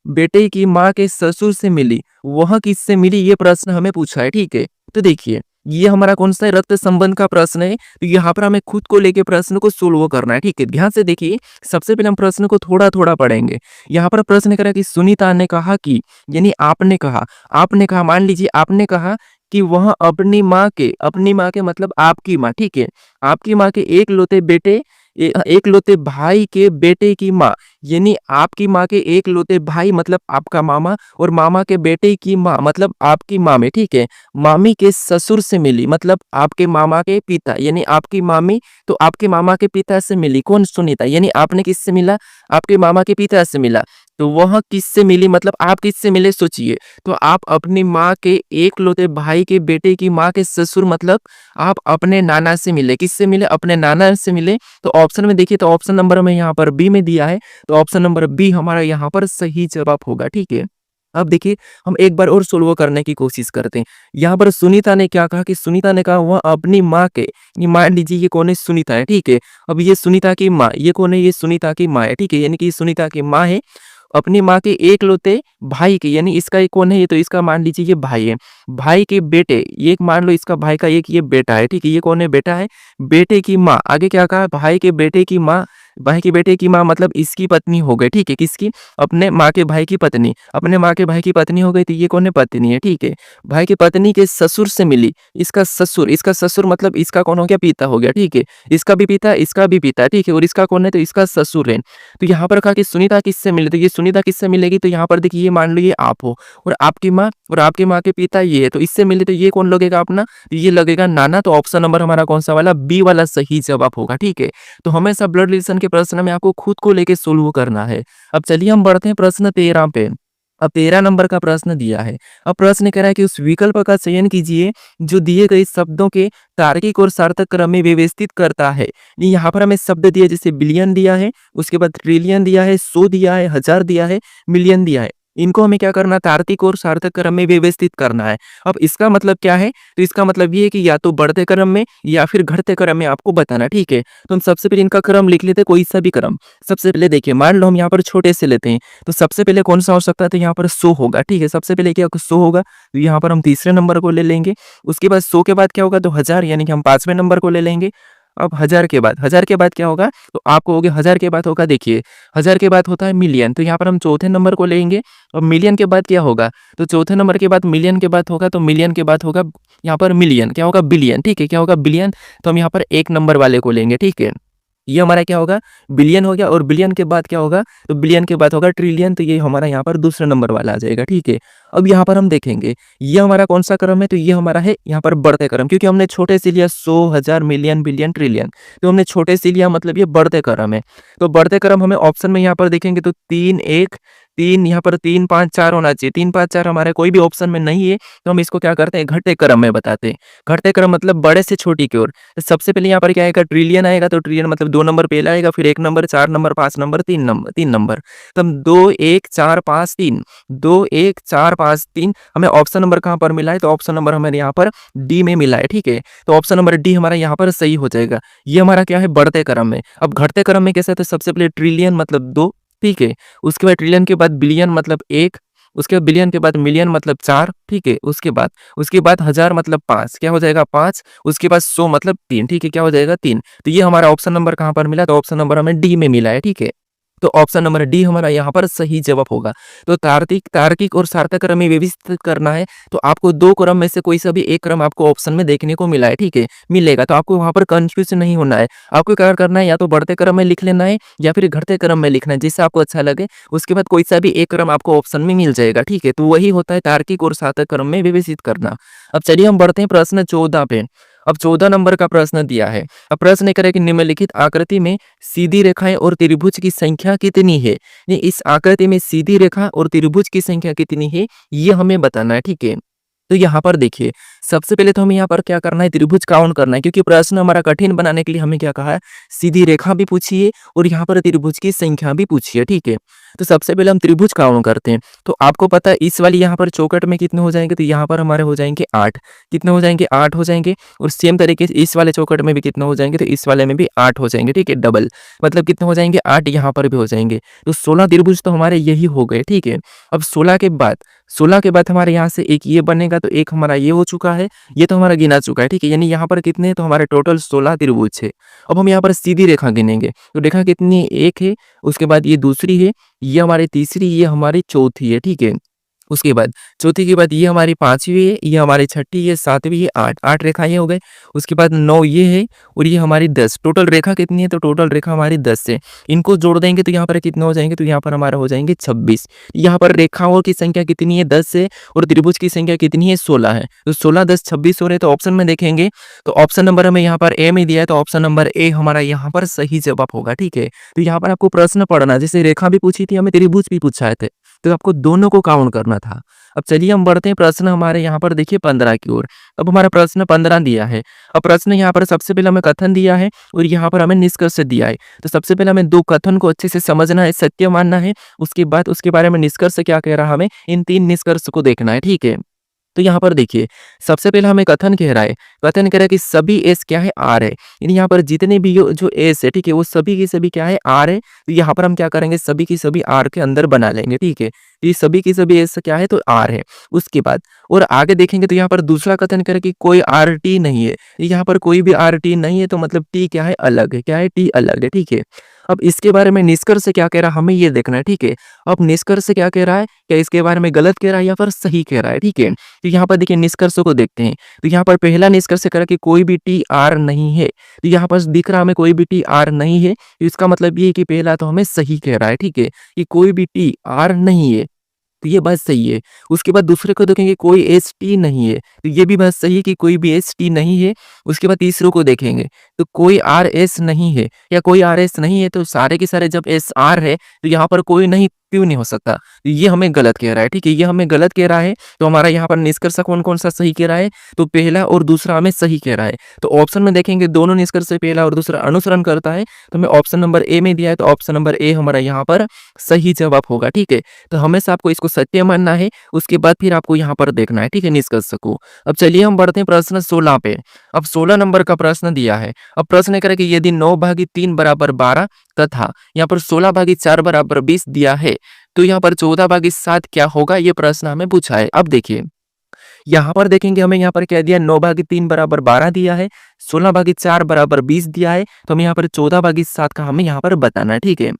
बेटे की माँ के ससुर से मिली, वह किससे मिली, ये प्रश्न हमें पूछा है, ठीक है। तो देखिए ये हमारा कौन सा है, रक्त संबंध का प्रश्न है। तो यहाँ पर हमें खुद को लेके प्रश्न को सोल्व करना है, ठीक है। ध्यान से देखिए, सबसे पहले हम प्रश्न को थोड़ा थोड़ा पढ़ेंगे। यहाँ पर प्रश्न करा कि सुनीता ने कहा कि, यानी आपने कहा, मान लीजिए आपने कहा कि वह अपनी माँ के मतलब आपकी माँ, ठीक है, आपकी माँ के एकलौते भाई के बेटे की माँ, यानी आपकी माँ के एकलौते भाई मतलब आपका मामा, और मामा के बेटे की माँ मतलब आपकी मामी, ठीक है। मामी के ससुर से मिली मतलब आपके मामा के पिता, यानी आपकी मामी तो आपके मामा के पिता से मिली, कौन, सुनीता। यानी आपने किससे मिला, आपके मामा के पिता से मिला। तो वह किससे मिली मतलब आप किससे मिले, सोचिए। तो आप अपनी माँ के एकलौते भाई के बेटे की माँ के ससुर मतलब आप अपने नाना से मिले, किससे मिले, अपने नाना से मिले। तो ऑप्शन में देखिए, तो ऑप्शन नंबर में यहाँ पर बी में दिया है, तो ऑप्शन नंबर बी हमारा यहाँ पर सही जवाब होगा, ठीक है। अब देखिए हम एक बार और सोल्व करने की कोशिश करते हैं। यहाँ पर सुनीता ने क्या कहा कि सुनीता ने कहा वह अपनी माँ के, मान लीजिए ये कौन है, सुनीता है, ठीक है। अब ये सुनीता की माँ, ये कौन है, ये सुनीता की माँ है, ठीक है। यानी कि सुनीता की माँ है, अपनी माँ के एकलौते भाई के, यानी इसका एक कौन है, ये तो इसका मान लीजिए ये भाई है, भाई के बेटे, ये मान लो इसका भाई का एक ये बेटा है, ठीक है। ये कौन है, बेटा है, बेटे की माँ, आगे क्या कहा, भाई के बेटे की माँ, भाई के बेटे की माँ मतलब इसकी पत्नी हो गई, ठीक है। किसकी, अपने माँ के भाई की पत्नी, अपने माँ के भाई की पत्नी हो गई, तो ये कौन है, पत्नी है, ठीक है। भाई की पत्नी के ससुर से मिली, इसका ससुर मतलब इसका कौन हो गया, पिता हो गया, ठीक है। इसका भी पिता, इसका भी पिता, ठीक है। और इसका कौन है, तो इसका ससुर है। तो यहाँ पर कहा कि सुनीता किससे मिले, तो ये सुनीता किससे मिलेगी, तो यहाँ पर देखिए ये मान लो ये आप हो, और आपकी माँ और आपकी माँ के पिता ये है, तो इससे मिले, तो ये कौन लगेगा अपना, तो ये लगेगा नाना। तो ऑप्शन नंबर हमारा कौन सा वाला, बी वाला सही जवाब होगा, ठीक है। तो हमेशा ब्लड रिलेशन के प्रश्न में आपको खुद को लेके सोल्व करना है। अब चलिए हम बढ़ते हैं प्रश्न 13 पे। अब 13 नंबर का प्रश्न दिया है। अब प्रश्न कह रहा है कि उस विकल्प का चयन कीजिए जो दिए गए शब्दों के तार्किक और सार्थक क्रम में व्यवस्थित करता है। यहाँ पर हमें शब्द दिया, जैसे बिलियन दिया है, उसके बाद ट्रिलियन दिया है, 100 दिया है, 1000 दिया है, मिलियन दिया है। इनको हमें क्या करना, तार्किक और सार्थक क्रम में व्यवस्थित करना है। अब इसका मतलब क्या है, तो इसका मतलब ये है कि या तो बढ़ते क्रम में या फिर घटते क्रम में आपको बताना, ठीक है। तो हम सबसे पहले इनका क्रम लिख लेते हैं, कोई सा भी क्रम। सबसे पहले देखिए, मान लो हम यहाँ पर छोटे से लेते हैं, तो सबसे पहले कौन सा हो सकता है, तो यहाँ पर 100 होगा, ठीक है। सबसे पहले क्या 100 होगा, तो यहाँ पर हम तीसरे नंबर को ले लेंगे। उसके बाद 100 के बाद क्या होगा, तो 1000, यानी कि हम 5वें नंबर को ले लेंगे। अब 1000 के बाद क्या होगा? तो आप कहोगे 1000 के बाद होगा, देखिए 1000 के बाद होता है मिलियन, तो यहाँ पर हम चौथे नंबर को लेंगे और मिलियन के बाद क्या होगा? तो चौथे नंबर के बाद मिलियन के बाद होगा, तो मिलियन के बाद होगा यहाँ पर मिलियन, क्या होगा? बिलियन, ठीक है, क्या होगा? बिलियन। तो हम यहाँ पर 1 नंबर वाले को लेंगे, ठीक है। ये हमारा क्या होगा? बिलियन हो गया और बिलियन के बाद क्या होगा? तो बिलियन के बाद होगा ट्रिलियन, तो ये हमारा यहाँ पर दूसरा नंबर वाला आ जाएगा, ठीक है। अब यहाँ पर हम देखेंगे, ये हमारा कौन-सा क्रम है? तो ये हमारा है यहाँ पर बढ़ते क्रम, क्योंकि हमने छोटे से लिया 100, 1000, मिलियन, बिलियन, ट्रिलियन, तो हमने छोटे से लिया मतलब ये बढ़ते क्रम है। तो बढ़ते क्रम हमें ऑप्शन में यहाँ पर देखेंगे तो 3, 1, 3 यहाँ पर 3, 5, 4 होना चाहिए। 3, 5, 4 हमारे कोई भी ऑप्शन में नहीं है, तो हम इसको क्या करते हैं? घटते क्रम में बताते हैं। घटते क्रम मतलब बड़े से छोटी की ओर। तो सबसे पहले यहाँ पर क्या आएगा? ट्रिलियन आएगा, तो ट्रिलियन मतलब 2 नंबर पहले आएगा, फिर 1 नंबर, 4 नंबर, 5 नंबर, 3 नंबर। तो हम 2, 1, 4, 5, 3, 2, 1, 4, 5, 3, हमें ऑप्शन नंबर कहाँ पर मिला है? तो ऑप्शन नंबर हमें यहाँ पर डी में मिला है, ठीक है। तो ऑप्शन नंबर डी हमारा यहाँ पर सही हो जाएगा। ये हमारा क्या है? बढ़ते क्रम में। अब घटते क्रम में कैसे? तो सबसे पहले ट्रिलियन मतलब 2, ठीक है। उसके बाद ट्रिलियन के बाद बिलियन मतलब 1, उसके बाद बिलियन के बाद मिलियन मतलब 4, ठीक है। उसके बाद 1000 मतलब 5, क्या हो जाएगा? 5। उसके बाद 100 मतलब 3, ठीक है, क्या हो जाएगा? 3। तो ये हमारा ऑप्शन नंबर कहाँ पर मिला? तो ऑप्शन नंबर हमें डी में मिला है, ठीक है। तो ऑप्शन नंबर डी हमारा यहाँ पर सही जवाब होगा। तो तार्किक और सार्थक क्रम में व्यवस्थित करना है, तो आपको 2 क्रम में से कोई सा भी एक क्रम आपको ऑप्शन में देखने को मिला है, ठीक है, मिलेगा। तो आपको वहाँ पर कन्फ्यूज़न नहीं होना है। आपको क्या करना है? या तो बढ़ते क्रम में लिख लेना है या फिर घटते क्रम में लिखना है, जिससे आपको अच्छा लगे। उसके बाद कोई सा भी एक क्रम आपको ऑप्शन में मिल जाएगा, ठीक है। तो वही होता है तार्किक और सार्थक क्रम में व्यवस्थित करना। अब चलिए हम बढ़ते हैं प्रश्न 14 पे। अब 14 नंबर का प्रश्न दिया है। अब प्रश्न ये करें कि निम्नलिखित आकृति में सीधी रेखाएं और त्रिभुज की संख्या कितनी है? ये इस आकृति में सीधी रेखा और त्रिभुज की संख्या कितनी है, ये हमें बताना है, ठीक है। तो यहाँ पर देखिए, सबसे पहले तो हमें यहाँ पर क्या करना है? त्रिभुज काउंट करना है, क्योंकि प्रश्न हमारा कठिन बनाने के लिए हमें क्या कहा है? सीधी रेखा भी पूछी है और यहाँ पर त्रिभुज की संख्या भी पूछी है, ठीक है। तो सबसे पहले हम त्रिभुज काउंट करते हैं। तो आपको पता है इस वाली यहाँ पर चौखट में कितने हो जाएंगे? तो यहाँ पर हमारे हो जाएंगे 8। कितने हो जाएंगे? 8 हो जाएंगे। और सेम तरीके से इस वाले चौखट में भी कितने हो जाएंगे? तो इस वाले में भी 8 हो जाएंगे, ठीक है, डबल। मतलब कितने हो जाएंगे? 8 यहाँ पर भी हो जाएंगे। तो 16 त्रिभुज तो हमारे यही हो गए, ठीक है। अब 16 के बाद हमारे यहाँ से एक ये बनेगा, तो एक हमारा ये हो चुका है, ये तो हमारा गिना चुका है, ठीक है। यानी यहाँ पर कितने हैं? तो हमारे टोटल 16 त्रिभुज है। अब हम यहाँ पर सीधी रेखा गिनेंगे, तो रेखा कितनी है? 1 है। उसके बाद ये दूसरी है, ये हमारी तीसरी, ये हमारी चौथी है, ठीक है। उसके बाद चौथी के बाद ये हमारी 5वीं है, ये हमारी छठी, ये 7वीं है, 8 रेखाएँ हो गए। उसके बाद 9 ये है और ये हमारी 10। टोटल रेखा कितनी है? तो टोटल रेखा हमारी 10 है। इनको जोड़ देंगे तो यहाँ पर कितने हो जाएंगे? तो यहाँ पर हमारा हो जाएंगे 26। यहाँ पर रेखाओं की संख्या कितनी है? 10 है और त्रिभुज की संख्या कितनी है? 16 है। तो 16, 10, 26 हो रहे, तो ऑप्शन में देखेंगे तो ऑप्शन नंबर हमें यहाँ पर ए में दिया है, तो ऑप्शन नंबर ए हमारा यहाँ पर सही जवाब होगा, ठीक है। तो यहाँ पर आपको प्रश्न पढ़ना, जैसे रेखा भी पूछी थी, हमें त्रिभुज भी पूछाए थे, तो आपको दोनों को काउंट करना था। अब चलिए हम बढ़ते हैं प्रश्न हमारे यहाँ पर देखिए 15 की ओर। अब हमारा प्रश्न 15 दिया है। अब प्रश्न यहाँ पर सबसे पहले हमें कथन दिया है और यहाँ पर हमें निष्कर्ष दिया है। तो सबसे पहले हमें 2 कथन को अच्छे से समझना है, सत्य मानना है। उसके बाद उसके बारे में निष्कर्ष क्या कह रहा है, हमें इन 3 निष्कर्ष को देखना है, ठीक है। तो यहाँ पर देखिए, सबसे पहले हमें कथन कह रहा है, कथन कह रहा है कि सभी एस क्या है? आर है। यानी यहाँ पर जितने भी जो एस है, ठीक है, वो सभी की सभी क्या है? आर है। तो यहाँ पर हम क्या करेंगे? सभी की सभी आर के अंदर बना लेंगे, ठीक है। तो ये सभी की सभी एस क्या है? तो आर है। उसके बाद और आगे देखेंगे तो यहाँ पर दूसरा कथन करे कि कोई आर टी नहीं है। यहाँ पर कोई भी आर टी नहीं है, तो मतलब टी क्या है? अलग है। क्या है? टी अलग है, ठीक है। अब इसके बारे में निष्कर्ष क्या कह रहा है, हमें ये देखना है, ठीक है। अब निष्कर्ष क्या कह रहा है? क्या इसके बारे में गलत कह रहा है या फिर सही कह रहा है, ठीक है। तो यहाँ पर देखिए निष्कर्ष को देखते हैं। तो यहाँ पर पहला निष्कर्ष कह रहा है कि कोई भी टी आर नहीं है। तो यहाँ पर दिख रहा हमें कोई भी टी आर नहीं है, तो इसका मतलब ये है कि पहला तो हमें सही कह रहा है, ठीक है, कि कोई भी टी आर नहीं है, तो ये बात सही है। उसके बाद दूसरे को देखेंगे कोई एस टी नहीं है, तो ये भी बात सही है कि कोई भी एस टी नहीं है। उसके बाद तीसरे को देखेंगे तो कोई आर एस नहीं है, या कोई आर एस नहीं है, तो सारे के सारे जब एस आर है तो यहाँ पर कोई नहीं क्यों नहीं हो सकता? तो ये हमें गलत कह रहा है, ठीक है, ये हमें गलत कह रहा है। तो हमारा यहाँ पर निष्कर्ष कौन कौन सा सही कह रहा है? तो पहला और दूसरा हमें सही कह रहा है। तो ऑप्शन में देखेंगे दोनों निष्कर्ष से पहला और दूसरा अनुसरण करता है, तो हमें ऑप्शन नंबर ए में दिया है, तो ऑप्शन नंबर ए हमारा यहाँ पर सही जवाब होगा, ठीक है। तो हमेशा आपको इसको सत्य मानना है, उसके बाद फिर आपको यहाँ पर देखना है, ठीक है, निष्कर्ष को। अब चलिए हम बढ़ते हैं प्रश्न 16 पे। अब 16 नंबर का प्रश्न दिया है। अब प्रश्न करे कि यदि 9/3 बराबर 12 तथा यहाँ पर 16/4 बराबर 20 दिया है, तो यहाँ पर 14/7 क्या होगा? ये प्रश्न हमें पूछा है। अब देखिए यहाँ पर देखेंगे हमें यहाँ पर क्या दिया 9/3 बराबर 12 दिया है, 16/4 बराबर 20 दिया है, तो हमें यहाँ पर 14/7 का हमें यहाँ पर बताना है, ठीक है।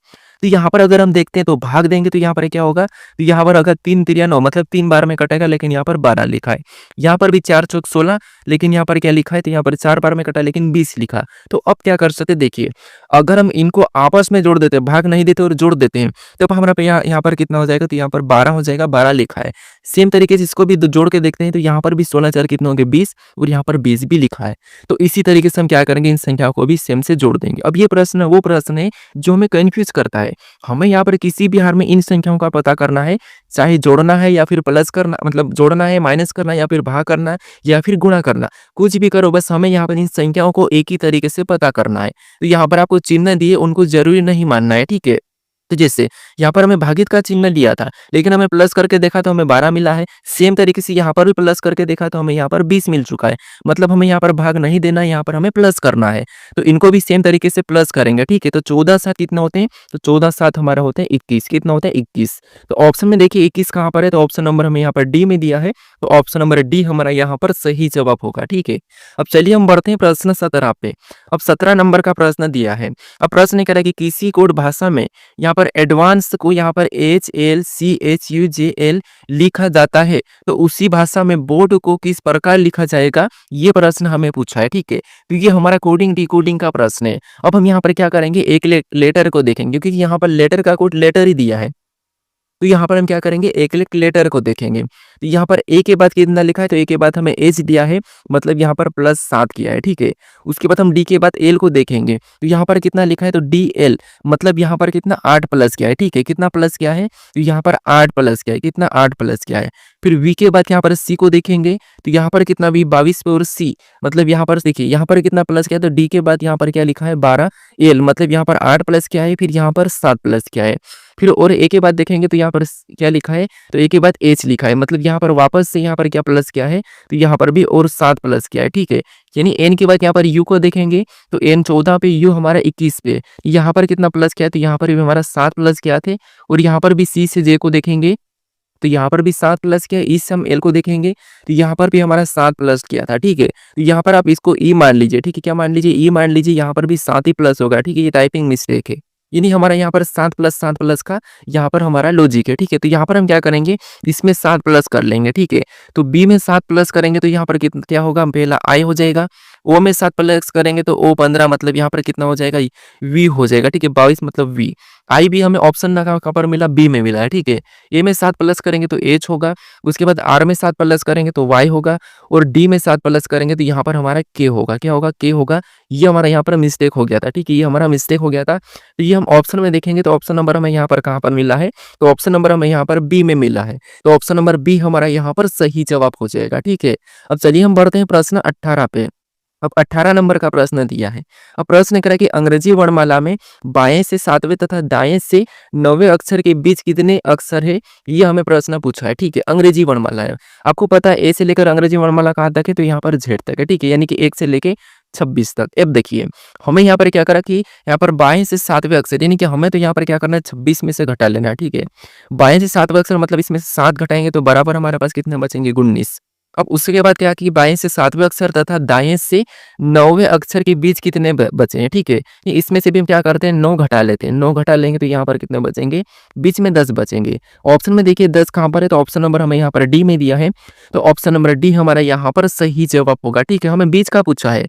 तो यहाँ पर अगर हम देखते हैं तो भाग देंगे तो यहाँ पर क्या होगा, तो यहाँ पर अगर 3 तिरिया 9 मतलब 3 बार में कटेगा, लेकिन यहाँ पर 12 लिखा है। यहाँ पर भी 4 चौक 16, लेकिन यहाँ पर क्या लिखा है, तो यहाँ पर 4 बार में कटा लेकिन 20 लिखा। तो अब क्या कर सकते देखिए, अगर हम इनको आपस में जोड़ देते हैं, भाग नहीं देते और जोड़ देते हैं, तो हमारा पे यहाँ पर कितना हो जाएगा, तो यहाँ पर 12 हो जाएगा, 12 लिखा है। सेम तरीके से इसको भी जोड़ के देखते हैं, तो यहाँ पर भी 16 4 कितने होंगे 20, और यहाँ पर 20 भी लिखा है। तो इसी तरीके से हम क्या करेंगे, इन संख्याओं को भी सेम से जोड़ देंगे। अब ये प्रश्न वो प्रश्न है जो हमें कंफ्यूज करता है। हमें यहाँ पर किसी भी हार में इन संख्याओं का पता करना है, चाहे जोड़ना है या फिर प्लस करना, मतलब जोड़ना है, माइनस करना, या फिर भाग करना या फिर गुणा करना, कुछ भी करो, बस हमें यहाँ पर इन संख्याओं को एक ही तरीके से पता करना है। तो यहाँ पर आपको चिन्ह दिए, उनको जरूरी नहीं मानना है, ठीक है। तो जैसे यहाँ पर हमें भागित का चिन्ह लिया था, लेकिन हमें प्लस करके देखा तो हमें 12 मिला है। सेम तरीके से यहाँ पर भी प्लस करके देखा तो हमें यहाँ पर 20 मिल चुका है। मतलब हमें यहाँ पर भाग नहीं देना है, यहाँ पर हमें प्लस करना है। तो इनको भी सेम तरीके से प्लस करेंगे, ठीक है। तो 14 7 कितना होते हैं, तो 14 7 हमारा होते हैं 21। कितना होता है 21। तो ऑप्शन में देखिए 21 कहाँ पर है, तो ऑप्शन नंबर हमें यहाँ पर डी में दिया है, तो ऑप्शन नंबर डी हमारा यहाँ पर सही जवाब होगा, ठीक है। अब चलिए हम बढ़ते हैं प्रश्न 17 पे। अब 17 नंबर का प्रश्न दिया है। अब प्रश्न कह रहा है कि किसी कोड भाषा में यहाँ पर एडवांस को यहाँ पर HLCHUJL लिखा जाता है, तो उसी भाषा में बोर्ड को किस प्रकार लिखा जाएगा, ये प्रश्न हमें पूछा है, ठीक है। तो ये हमारा कोडिंग डिकोडिंग का प्रश्न है। अब हम यहाँ पर क्या करेंगे, एक लेटर को देखेंगे, क्योंकि यहाँ पर लेटर का कोड लेटर ही दिया है। तो यहाँ पर हम क्या करेंगे, एक लेटर को देखेंगे। तो यहाँ पर ए के बाद कितना लिखा है, तो ए के बाद हमें एच दिया है, मतलब यहाँ पर +7 किया है, ठीक है। उसके बाद हम डी के बाद एल को देखेंगे, तो यहाँ पर कितना लिखा है, तो DL, मतलब यहाँ पर कितना 8 प्लस किया है, ठीक है। कितना प्लस किया है, तो यहाँ पर 8 प्लस किया है, कितना 8 प्लस किया है। फिर वी के बाद यहाँ पर सी को देखेंगे, तो यहाँ पर कितना भी 22 पे, और सी मतलब यहाँ पर देखिए यहाँ पर कितना प्लस किया है, तो डी के बाद यहाँ पर क्या लिखा है 12, एल मतलब यहाँ पर 8 प्लस किया है, फिर यहाँ पर 7 प्लस किया है। फिर और ए के बाद देखेंगे तो यहाँ पर क्या लिखा है, तो ए के बाद एच लिखा है, मतलब यहाँ पर वापस से यहाँ पर क्या प्लस किया है, तो यहाँ पर भी और 7 प्लस किया है, ठीक है। यानी एन के बाद यहाँ पर यू को देखेंगे, तो एन 14 पे, यू हमारा 21 पे, यहाँ पर कितना प्लस किया है, तो यहाँ पर भी हमारा 7 प्लस किया थे। और यहाँ पर भी सी से जे को देखेंगे, तो यहाँ पर भी 7 प्लस किया, इस हम एल को देखेंगे, तो यहाँ पर भी हमारा 7 प्लस किया था, ठीक है। तो यहाँ पर आप इसको ई मान लीजिए, ठीक है। क्या मान लीजिए, ई मान लीजिए, यहाँ पर भी 7 ही प्लस होगा, ठीक है। ये टाइपिंग मिस्टेक है, यानी हमारा यहाँ पर 7 प्लस का यहाँ पर हमारा लॉजिक है, ठीक है। तो यहाँ पर हम क्या करेंगे, इसमें 7 प्लस कर लेंगे, ठीक है। तो बी में 7 प्लस करेंगे तो यहाँ पर कितना क्या होगा, पहला आई हो जाएगा। ओ में 7 प्लस करेंगे तो ओ 15, मतलब यहाँ पर कितना हो जाएगा, वी हो जाएगा, ठीक है। 22 मतलब वी। आई भी हमें ऑप्शन ना कहाँ पर मिला, बी में मिला है, ठीक है। ए में 7 प्लस करेंगे तो एच होगा, उसके बाद आर में 7 प्लस करेंगे तो वाई होगा, और डी में 7 प्लस करेंगे तो यहाँ पर हमारा के होगा। क्या होगा, के होगा। ये हमारा यहाँ पर मिस्टेक हो गया था, ठीक है। ये हमारा मिस्टेक हो गया था। तो ये हम ऑप्शन में देखेंगे तो ऑप्शन नंबर हमें यहाँ पर कहाँ पर मिला है, तो ऑप्शन नंबर हमें यहाँ पर बी में मिला है, तो ऑप्शन नंबर बी हमारा यहाँ पर सही जवाब हो जाएगा, ठीक है। अब चलिए हम बढ़ते हैं प्रश्न 18 पे। अब 18 नंबर का प्रश्न दिया है। अब प्रश्न करा कि अंग्रेजी वर्णमाला में बाएं से 7वें तथा दाएं से 9वें अक्षर के बीच कितने अक्षर है, ये हमें प्रश्न पूछा है, ठीक है। अंग्रेजी वर्णमाला है, आपको पता है ए से लेकर अंग्रेजी वर्णमाला कहाँ तक है, तो यहाँ पर जेड तक है, ठीक है। यानी कि 1 से लेके 26 तक। अब देखिए हमें यहाँ पर क्या करा कि यहाँ पर बाएं से 7वें अक्षर, यानी कि हमें तो यहाँ पर क्या करना है, 26 में से घटा लेना है, ठीक है। बाएं से 7वें अक्षर मतलब इसमें से 7 घटाएंगे तो बराबर हमारे पास कितने बचेंगे, 19। अब उसके बाद क्या कि बाएं से 7वें अक्षर तथा दाएं से 9वें अक्षर के बीच कितने बचे हैं, ठीक है। इसमें से भी हम क्या करते हैं, 9 घटा लेते हैं। 9 घटा लेंगे तो यहाँ पर कितने बचेंगे, बीच में 10 बचेंगे। ऑप्शन में देखिए 10 कहाँ पर है, तो ऑप्शन नंबर हमें यहाँ पर डी में दिया है, तो ऑप्शन नंबर डी हमारा यहाँ पर सही जवाब होगा, ठीक है। हमें बीच का पूछा है,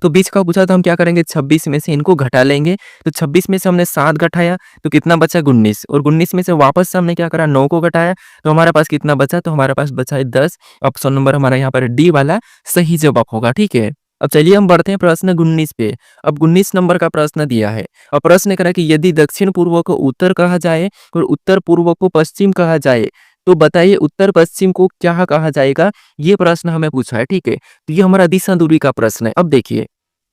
तो बीच का पूछा तो हम क्या करेंगे, 26 में से इनको घटा लेंगे। तो 26 में से हमने 7 घटाया तो कितना बचा, 19, और 19 में से वापस से हमने क्या करा, 9 को घटाया, तो हमारे पास कितना बचा, तो हमारे पास बचा है 10। ऑप्शन नंबर हमारा यहाँ पर डी वाला सही जवाब होगा, ठीक है। अब चलिए हम बढ़ते हैं प्रश्न 19 पे। अब 19 नंबर का प्रश्न दिया है, और प्रश्न करा कि यदि दक्षिण पूर्व को उत्तर कहा जाए और उत्तर पूर्व को पश्चिम कहा जाए, तो बताइए उत्तर पश्चिम को क्या कहा जाएगा, ये प्रश्न हमें पूछा है, ठीक है। तो ये हमारा दिशा दूरी का प्रश्न है। अब देखिए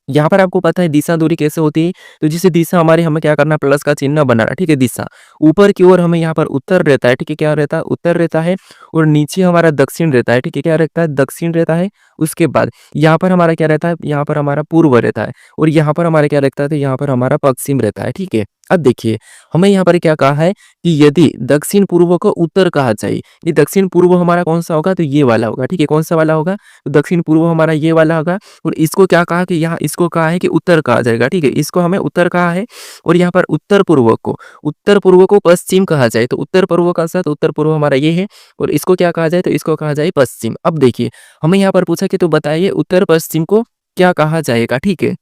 यहाँ पर आपको पता है दिशा दूरी कैसे होती है, तो जिसे दिशा हमारे हमें क्या करना, प्लस का चिन्ह बनाना, ठीक है। दिशा ऊपर की ओर हमें यहाँ पर उत्तर रहता है, ठीक है। क्या रहता है, उत्तर रहता है, और नीचे हमारा दक्षिण रहता है, ठीक है। क्या रहता है, दक्षिण रहता है। उसके बाद यहाँ पर हमारा क्या रहता है, यहाँ पर हमारा पूर्व रहता है, और यहाँ पर हमारा क्या रहता है, तो यहाँ पर हमारा पश्चिम रहता है, ठीक है। अब देखिए, हमें यहाँ पर क्या कहा है कि यदि दक्षिण पूर्व को उत्तर कहा जाए, ये दक्षिण पूर्व हमारा कौन-सा होगा? तो ये वाला होगा, ठीक है? कौन-सा वाला होगा? तो दक्षिण पूर्व हमारा ये वाला होगा और इसको क्या कहा कि यहाँ इसको कहा है कि उत्तर कहा जाएगा, ठीक है? इसको हमें उत्तर कहा है और यहाँ पर उत्तर पूर्व को पश्चिम कहा जाए, तो उत्तर पूर्व का साथ उत्तर पूर्व हमारा ये है और इसको क्या कहा जाए? तो इसको कहा जाए पश्चिम। अब देखिए, हमें यहाँ पर पूछा कि तो बताइए उत्तर पश्चिम को क्या कहा जाएगा, ठीक है?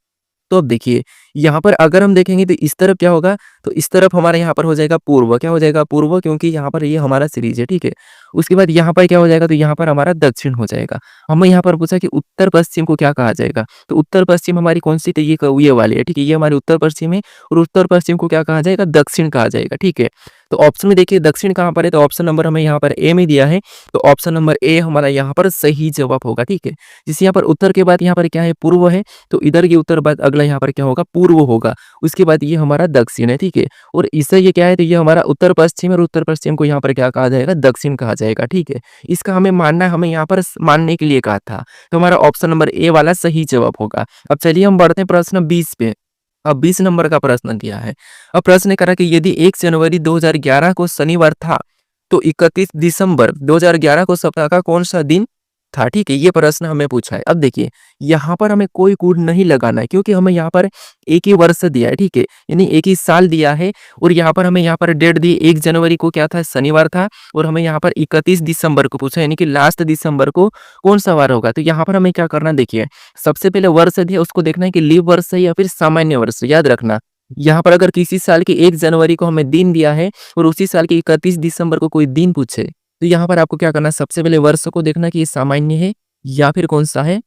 तो अब देखिए, यहाँ पर अगर हम देखेंगे तो इस तरफ क्या होगा? तो इस तरफ हमारे यहाँ पर हो जाएगा पूर्व, क्या हो जाएगा? पूर्व क्योंकि यहाँ पर ये हमारा सीरीज़ है, ठीक है? उसके बाद यहाँ पर क्या हो जाएगा? तो यहाँ पर हमारा दक्षिण हो जाएगा। हमें यहाँ पर पूछा कि उत्तर-पश्चिम को क्या कहा जाएगा? तो उत्तर-पश्चिम हमारी कौन-सी? तो ये वाली है, ठीक है? ये हमारी उत्तर-पश्चिम है और उत्तर-पश्चिम को क्या कहा जाएगा? दक्षिण कहा जाएगा, ठीक है? तो ऑप्शन में देखिए दक्षिण कहाँ पर है? तो ऑप्शन नंबर हमें यहाँ पर ए में दिया है, तो ऑप्शन नंबर ए हमारा यहाँ पर सही जवाब होगा, ठीक है? जैसे यहाँ पर उत्तर के बाद यहाँ पर क्या है? पूर्व है, तो इधर के उत्तर बाद अगला यहाँ पर क्या होगा? पूर्व होगा। उसके बाद ये हमारा दक्षिण है, ठीक है? और इससे ये क्या है? तो ये हमारा उत्तर-पश्चिम है और उत्तर-पश्चिम को यहाँ पर क्या कहा जाएगा? दक्षिण कहा जाएगा, ठीक है? इसका हमें मानना है, हमें यहाँ पर मानने के लिए कहा था, तो हमारा ऑप्शन नंबर ए वाला सही जवाब होगा। अब चलिए हम बढ़ते हैं प्रश्न 20 पे। अब 20 नंबर का प्रश्न दिया है। अब प्रश्न करा कि यदि 1 जनवरी 2011 को शनिवार था, तो 31 दिसंबर 2011 को सप्ताह का कौन-सा दिन था? ठीक है, ये प्रश्न हमें पूछा है। अब देखिए, यहाँ पर हमें कोई कोड नहीं लगाना है क्योंकि हमें यहाँ पर एक ही वर्ष दिया है, ठीक है? यानी एक ही साल दिया है और यहाँ पर हमें यहाँ पर डेट दी 1 जनवरी को क्या था? शनिवार था और हमें यहाँ पर 31 दिसंबर को पूछा यानी कि लास्ट दिसंबर को कौन-सा वार होगा? तो यहाँ पर हमें क्या करना है देखिए, सबसे पहले वर्ष दिया उसको देखना है कि लीप वर्ष है या फिर सामान्य वर्ष, याद रखना। यहाँ पर अगर किसी साल की 1 जनवरी को हमें दिन दिया है और उसी साल के 31 दिसंबर को कोई दिन पूछे, तो यहाँ पर आपको क्या करना है, सबसे पहले वर्ष को देखना कि ये सामान्य है या फिर कौन-सा है?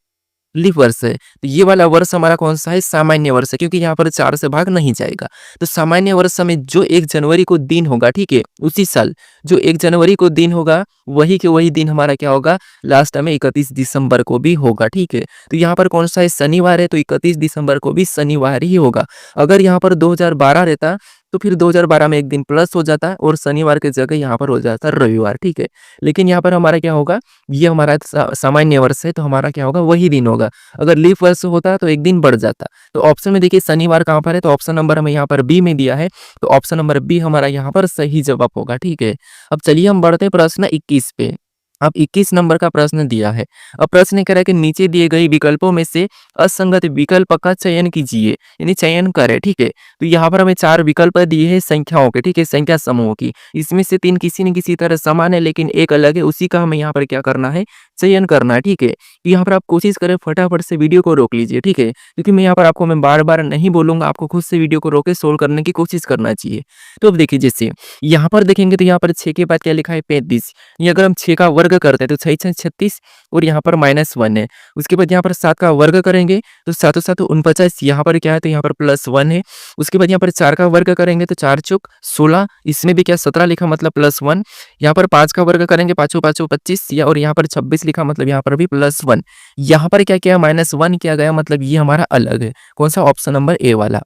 लीप वर्ष है। तो ये वाला वर्ष हमारा कौन-सा है? सामान्य वर्ष है क्योंकि यहाँ पर 4 से भाग नहीं जाएगा। तो सामान्य वर्ष में जो 1 जनवरी को दिन होगा, ठीक है? उसी साल जो 1 जनवरी को दिन होगा, वही के वही दिन हमारा क्या होगा? लास्ट में 31 दिसंबर को भी होगा, ठीक है? तो यहाँ पर कौन-सा है? शनिवार है, तो 31 दिसंबर को भी शनिवार ही होगा। अगर यहाँ पर 2012 रहता, तो फिर 2012 में 1 दिन प्लस हो जाता और शनिवार की जगह यहाँ पर हो जाता रविवार, ठीक है? लेकिन यहाँ पर हमारा क्या होगा? ये हमारा सामान्य वर्ष है, तो हमारा क्या होगा? वही दिन होगा। अगर लीप वर्ष होता तो 1 दिन बढ़ जाता। तो ऑप्शन में देखिए शनिवार कहाँ पर है? तो ऑप्शन नंबर हमें यहाँ पर बी में दिया है, तो ऑप्शन नंबर बी हमारा यहाँ पर सही जवाब होगा, ठीक है? अब चलिए हम बढ़ते हैं प्रश्न 21 पे। अब 21 नंबर का प्रश्न दिया है। अब प्रश्न कह रहा है कि नीचे दिए गए विकल्पों में से असंगत विकल्प का चयन कीजिए, यानी चयन करें, ठीक है? तो यहाँ पर हमें 4 विकल्प दिए हैं संख्याओं के, ठीक है? संख्या समूह की। इसमें से 3 किसी न किसी तरह समान है लेकिन एक अलग है, उसी का हमें यहाँ पर क्या करना है? चयन करना है, ठीक है? तो यहाँ पर आप कोशिश करें फटाफट से वीडियो को रोक लीजिए, ठीक है? क्योंकि मैं यहाँ पर आपको मैं बार-बार नहीं बोलूँगा, आपको खुद से वीडियो को रोक के सोल्व करने की कोशिश करना चाहिए। तो अब देखिए जैसे यहाँ पर देखेंगे तो यहाँ पर 6 के बाद क्या लिखा है? 35। ये अगर हम 6 का वर्ग करते हैं तो 6 6 36 और यहाँ पर -1 है। उसके बाद यहाँ पर 7 का वर्ग करेंगे तो 7 7 49, यहाँ पर क्या है? तो यहाँ पर +1 है। उसके बाद यहाँ पर 4 का वर्ग करेंगे तो 4 चौक 16, इसमें भी क्या 17 लिखा मतलब +1। यहाँ पर 5 का वर्ग करेंगे 5 5 25 या और यहाँ पर 26 लिखा मतलब यहाँ पर भी +1। यहाँ पर क्या किया? -1 किया गया मतलब ये हमारा अलग है। कौन सा? ऑप्शन नंबर ए वाला।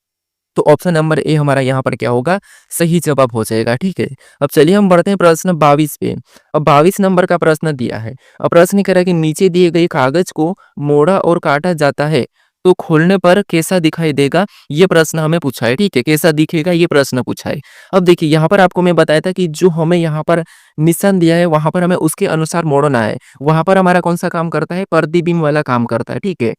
तो ऑप्शन नंबर ए हमारा यहाँ पर क्या होगा? सही जवाब हो जाएगा, ठीक है? अब चलिए हम बढ़ते हैं प्रश्न 22 पे। अब 22 नंबर का प्रश्न दिया है। अब प्रश्न कह रहा है कि नीचे दिए गए कागज को मोड़ा और काटा जाता है तो खोलने पर कैसा दिखाई देगा? ये प्रश्न हमें पूछा है, ठीक है? कैसा दिखेगा ये प्रश्न पूछा है। अब देखिए यहाँ पर आपको मैं बताया था कि जो हमें यहाँ पर निशान दिया है वहां पर हमें उसके अनुसार मोड़ना है। वहां पर हमारा कौन सा काम करता है? प्रतिबिंब वाला काम करता है, ठीक है?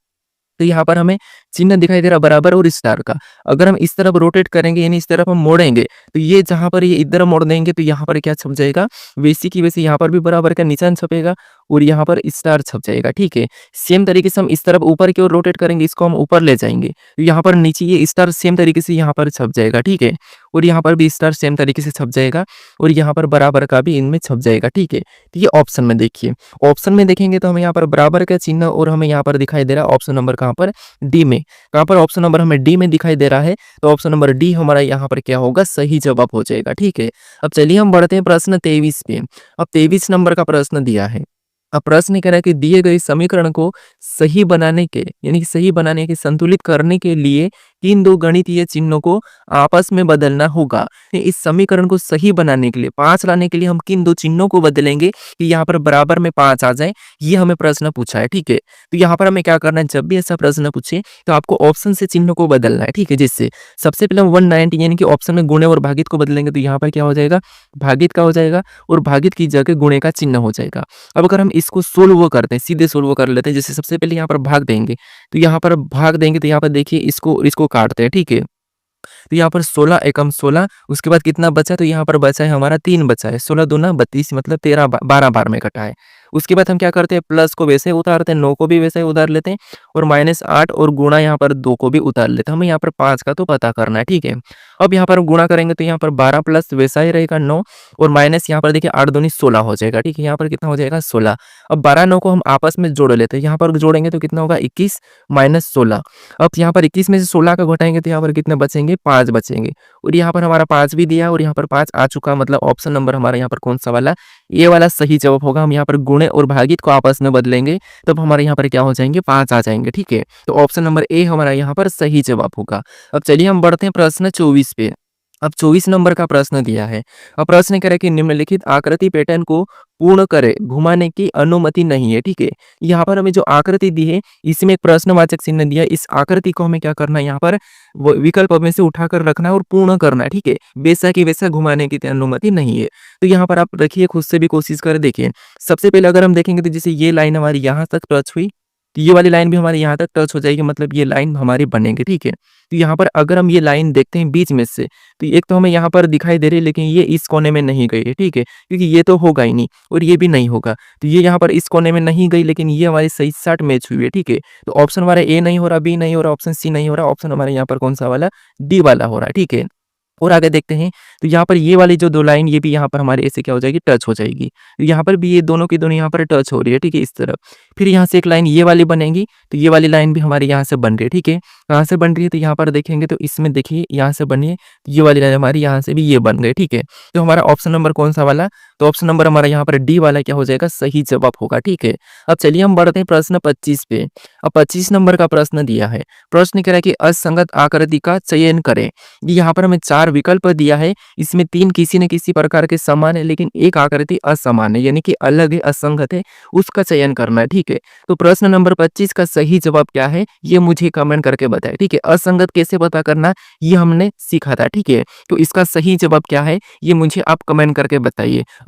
तो यहाँ पर हमें चिन्ह दिखाई दे रहा बराबर और स्टार का। अगर हम इस तरफ रोटेट करेंगे यानी इस तरफ हम मोड़ेंगे तो ये जहाँ पर ये इधर मोड़ देंगे तो यहाँ पर क्या छप जाएगा? वैसी की वैसी यहाँ पर भी बराबर का निशान छपेगा और यहाँ पर स्टार छप जाएगा, ठीक है? सेम तरीके से हम इस तरफ ऊपर की ओर रोटेट करेंगे, इसको हम ऊपर ले जाएंगे तो यहाँ पर नीचे ये स्टार सेम तरीके से यहाँ पर छप जाएगा, ठीक है? और यहाँ पर भी स्टार सेम तरीके से छप जाएगा और यहाँ पर बराबर का भी इनमें छप जाएगा, ठीक है? तो ये ऑप्शन में देखिए, ऑप्शन में देखेंगे तो हमें यहाँ पर बराबर का चिन्ह और हमें यहाँ पर दिखाई दे रहा है ऑप्शन नंबर कहाँ पर? डी में। कहाँ पर? ऑप्शन नंबर हमें डी में दिखाई दे रहा है, तो ऑप्शन नंबर डी हमारा यहाँ पर क्या होगा? सही जवाब हो जाएगा, ठीक है? अब चलिए हम बढ़ते हैं प्रश्न 23 पे। अब 23 नंबर का प्रश्न दिया है। अब प्रश्न कह रहा है कि दिए गए समीकरण को सही बनाने के यानी कि सही बनाने के संतुलित करने के लिए किन दो गणितीय चिन्हों को आपस में बदलना होगा। इस समीकरण को सही बनाने के लिए 5 लाने के लिए हम किन दो चिन्हों को बदलेंगे कि यहाँ पर बराबर में 5 आ जाए, ये हमें प्रश्न पूछा है, ठीक है। तो यहाँ पर हमें क्या करना है, जब भी ऐसा प्रश्न पूछे तो आपको ऑप्शन से चिन्ह को बदलना है, ठीक है। जिससे सबसे पहले हम 190 यानी कि ऑप्शन में गुणे और भागित को बदलेंगे तो यहाँ पर क्या हो जाएगा, भागित का हो जाएगा और भागित की जगह गुणे का चिन्ह हो जाएगा। अब अगर हम इसको सोल्व करते हैं, सीधे सोल्व कर लेते हैं, जैसे सबसे पहले यहाँ पर भाग देंगे, तो यहाँ पर भाग देंगे तो यहाँ पर देखिए इसको काटते हैं, ठीक है। तो यहाँ पर 16 एकम 16, उसके बाद कितना बचा, तो यहाँ पर बचा है हमारा 3 बचा है, 16 दूना 32 मतलब 12 बार में कटा है। उसके बाद हम क्या करते हैं, प्लस को वैसे उतारते हैं, 9 को भी वैसे ही उतार लेते हैं और -8 और गुणा यहाँ पर 2 को भी उतार लेते हैं। हमें यहाँ पर 5 का तो पता करना है, ठीक है। अब यहाँ पर गुणा करेंगे तो यहाँ पर 12 प्लस वैसा ही रहेगा 9 और माइनस यहाँ पर देखिए 8 दूनी 16 हो जाएगा, ठीक है। यहाँ पर कितना हो जाएगा 16। अब 12 9 को हम आपस में जोड़ लेते हैं, यहाँ पर जोड़ेंगे तो कितना होगा 21 माइनस 16। अब यहाँ पर 21 में से 16 का घटाएंगे तो यहाँ पर कितने बचेंगे, 5 बचेंगे और यहाँ पर हमारा 5 भी दिया और यहाँ पर 5 आ चुका, मतलब ऑप्शन नंबर हमारा यहाँ पर कौन सा वाला, ये वाला सही जवाब होगा। हम यहाँ पर गुणे और भागित को आपस में बदलेंगे तब हमारे यहाँ पर क्या हो जाएंगे, 5 आ जाएंगे, ठीक है। तो ऑप्शन नंबर ए हमारा यहाँ पर सही जवाब होगा। अब चलिए हम बढ़ते हैं प्रश्न 24 पे। अब 24 नंबर का प्रश्न दिया है। अब प्रश्न कह रहा है कि निम्नलिखित आकृति पैटर्न को पूर्ण करे, घुमाने की अनुमति नहीं है, ठीक है। यहाँ पर हमें जो आकृति दी है इसमें एक प्रश्नवाचक चिन्ह दिया है। इस आकृति को हमें क्या करना है, यहाँ पर विकल्प में से उठाकर रखना है और पूर्ण करना है, ठीक है। वैसा की वैसा घुमाने की अनुमति नहीं है। तो यहाँ पर आप रखिए, खुद से भी कोशिश कर देखिए। सबसे पहले अगर हम देखेंगे तो जैसे ये लाइन हमारी यहाँ तक टच हुई तो ये वाली लाइन भी हमारी यहाँ तक टच हो जाएगी, मतलब ये लाइन हमारी बनेगी, ठीक है। तो यहाँ पर अगर हम ये लाइन देखते हैं बीच में से तो एक तो हमें यहाँ पर दिखाई दे रही है लेकिन ये इस कोने में नहीं गई है, ठीक है, क्योंकि ये तो होगा ही नहीं और ये भी नहीं होगा। तो ये यहाँ पर इस कोने में नहीं गई लेकिन ये हमारी सही साथ मैच हुई है, ठीक है। तो ऑप्शन हमारा ए नहीं हो रहा, बी नहीं हो रहा, ऑप्शन सी नहीं हो रहा, ऑप्शन हमारे यहाँ पर कौन सा वाला, डी वाला हो रहा है, ठीक है। और आगे देखते हैं तो यहाँ पर ये वाली जो दो लाइन ये भी यहाँ पर हमारे ऐसे क्या हो जाएगी, टच हो जाएगी। तो यहाँ पर भी ये दोनों की दोनों यहाँ पर टच हो रही है, ठीक है, इस तरफ। फिर यहाँ से एक लाइन ये वाली बनेगी तो ये वाली लाइन भी हमारी यहाँ से बन रही है, ठीक है। कहाँ से बन रही है तो यहाँ पर देखेंगे तो इसमें देखिए यहाँ से बनी है, ये वाली लाइन हमारी यहाँ से भी ये बन गई, ठीक है। तो हमारा ऑप्शन नंबर कौन सा वाला, तो ऑप्शन नंबर हमारा यहाँ पर डी वाला क्या हो जाएगा, सही जवाब होगा, ठीक है। अब चलिए हम बढ़ते हैं प्रश्न 25 पे। अब 25 नंबर का प्रश्न दिया है। प्रश्न कह रहा है कि असंगत आकृति का चयन करें। यहाँ पर हमें 4 विकल्प दिया है, इसमें 3 किसी न किसी प्रकार के समान है लेकिन एक आकृति असमान है, यानी कि अलग है, असंगत है, उसका चयन करना है, ठीक है। तो प्रश्न नंबर 25 का सही जवाब क्या है ये मुझे कमेंट करके बताएं, ठीक है। असंगत कैसे पता करना ये हमने सीखा था, ठीक है। तो इसका सही जवाब क्या है ये मुझे आप कमेंट करके बताइए।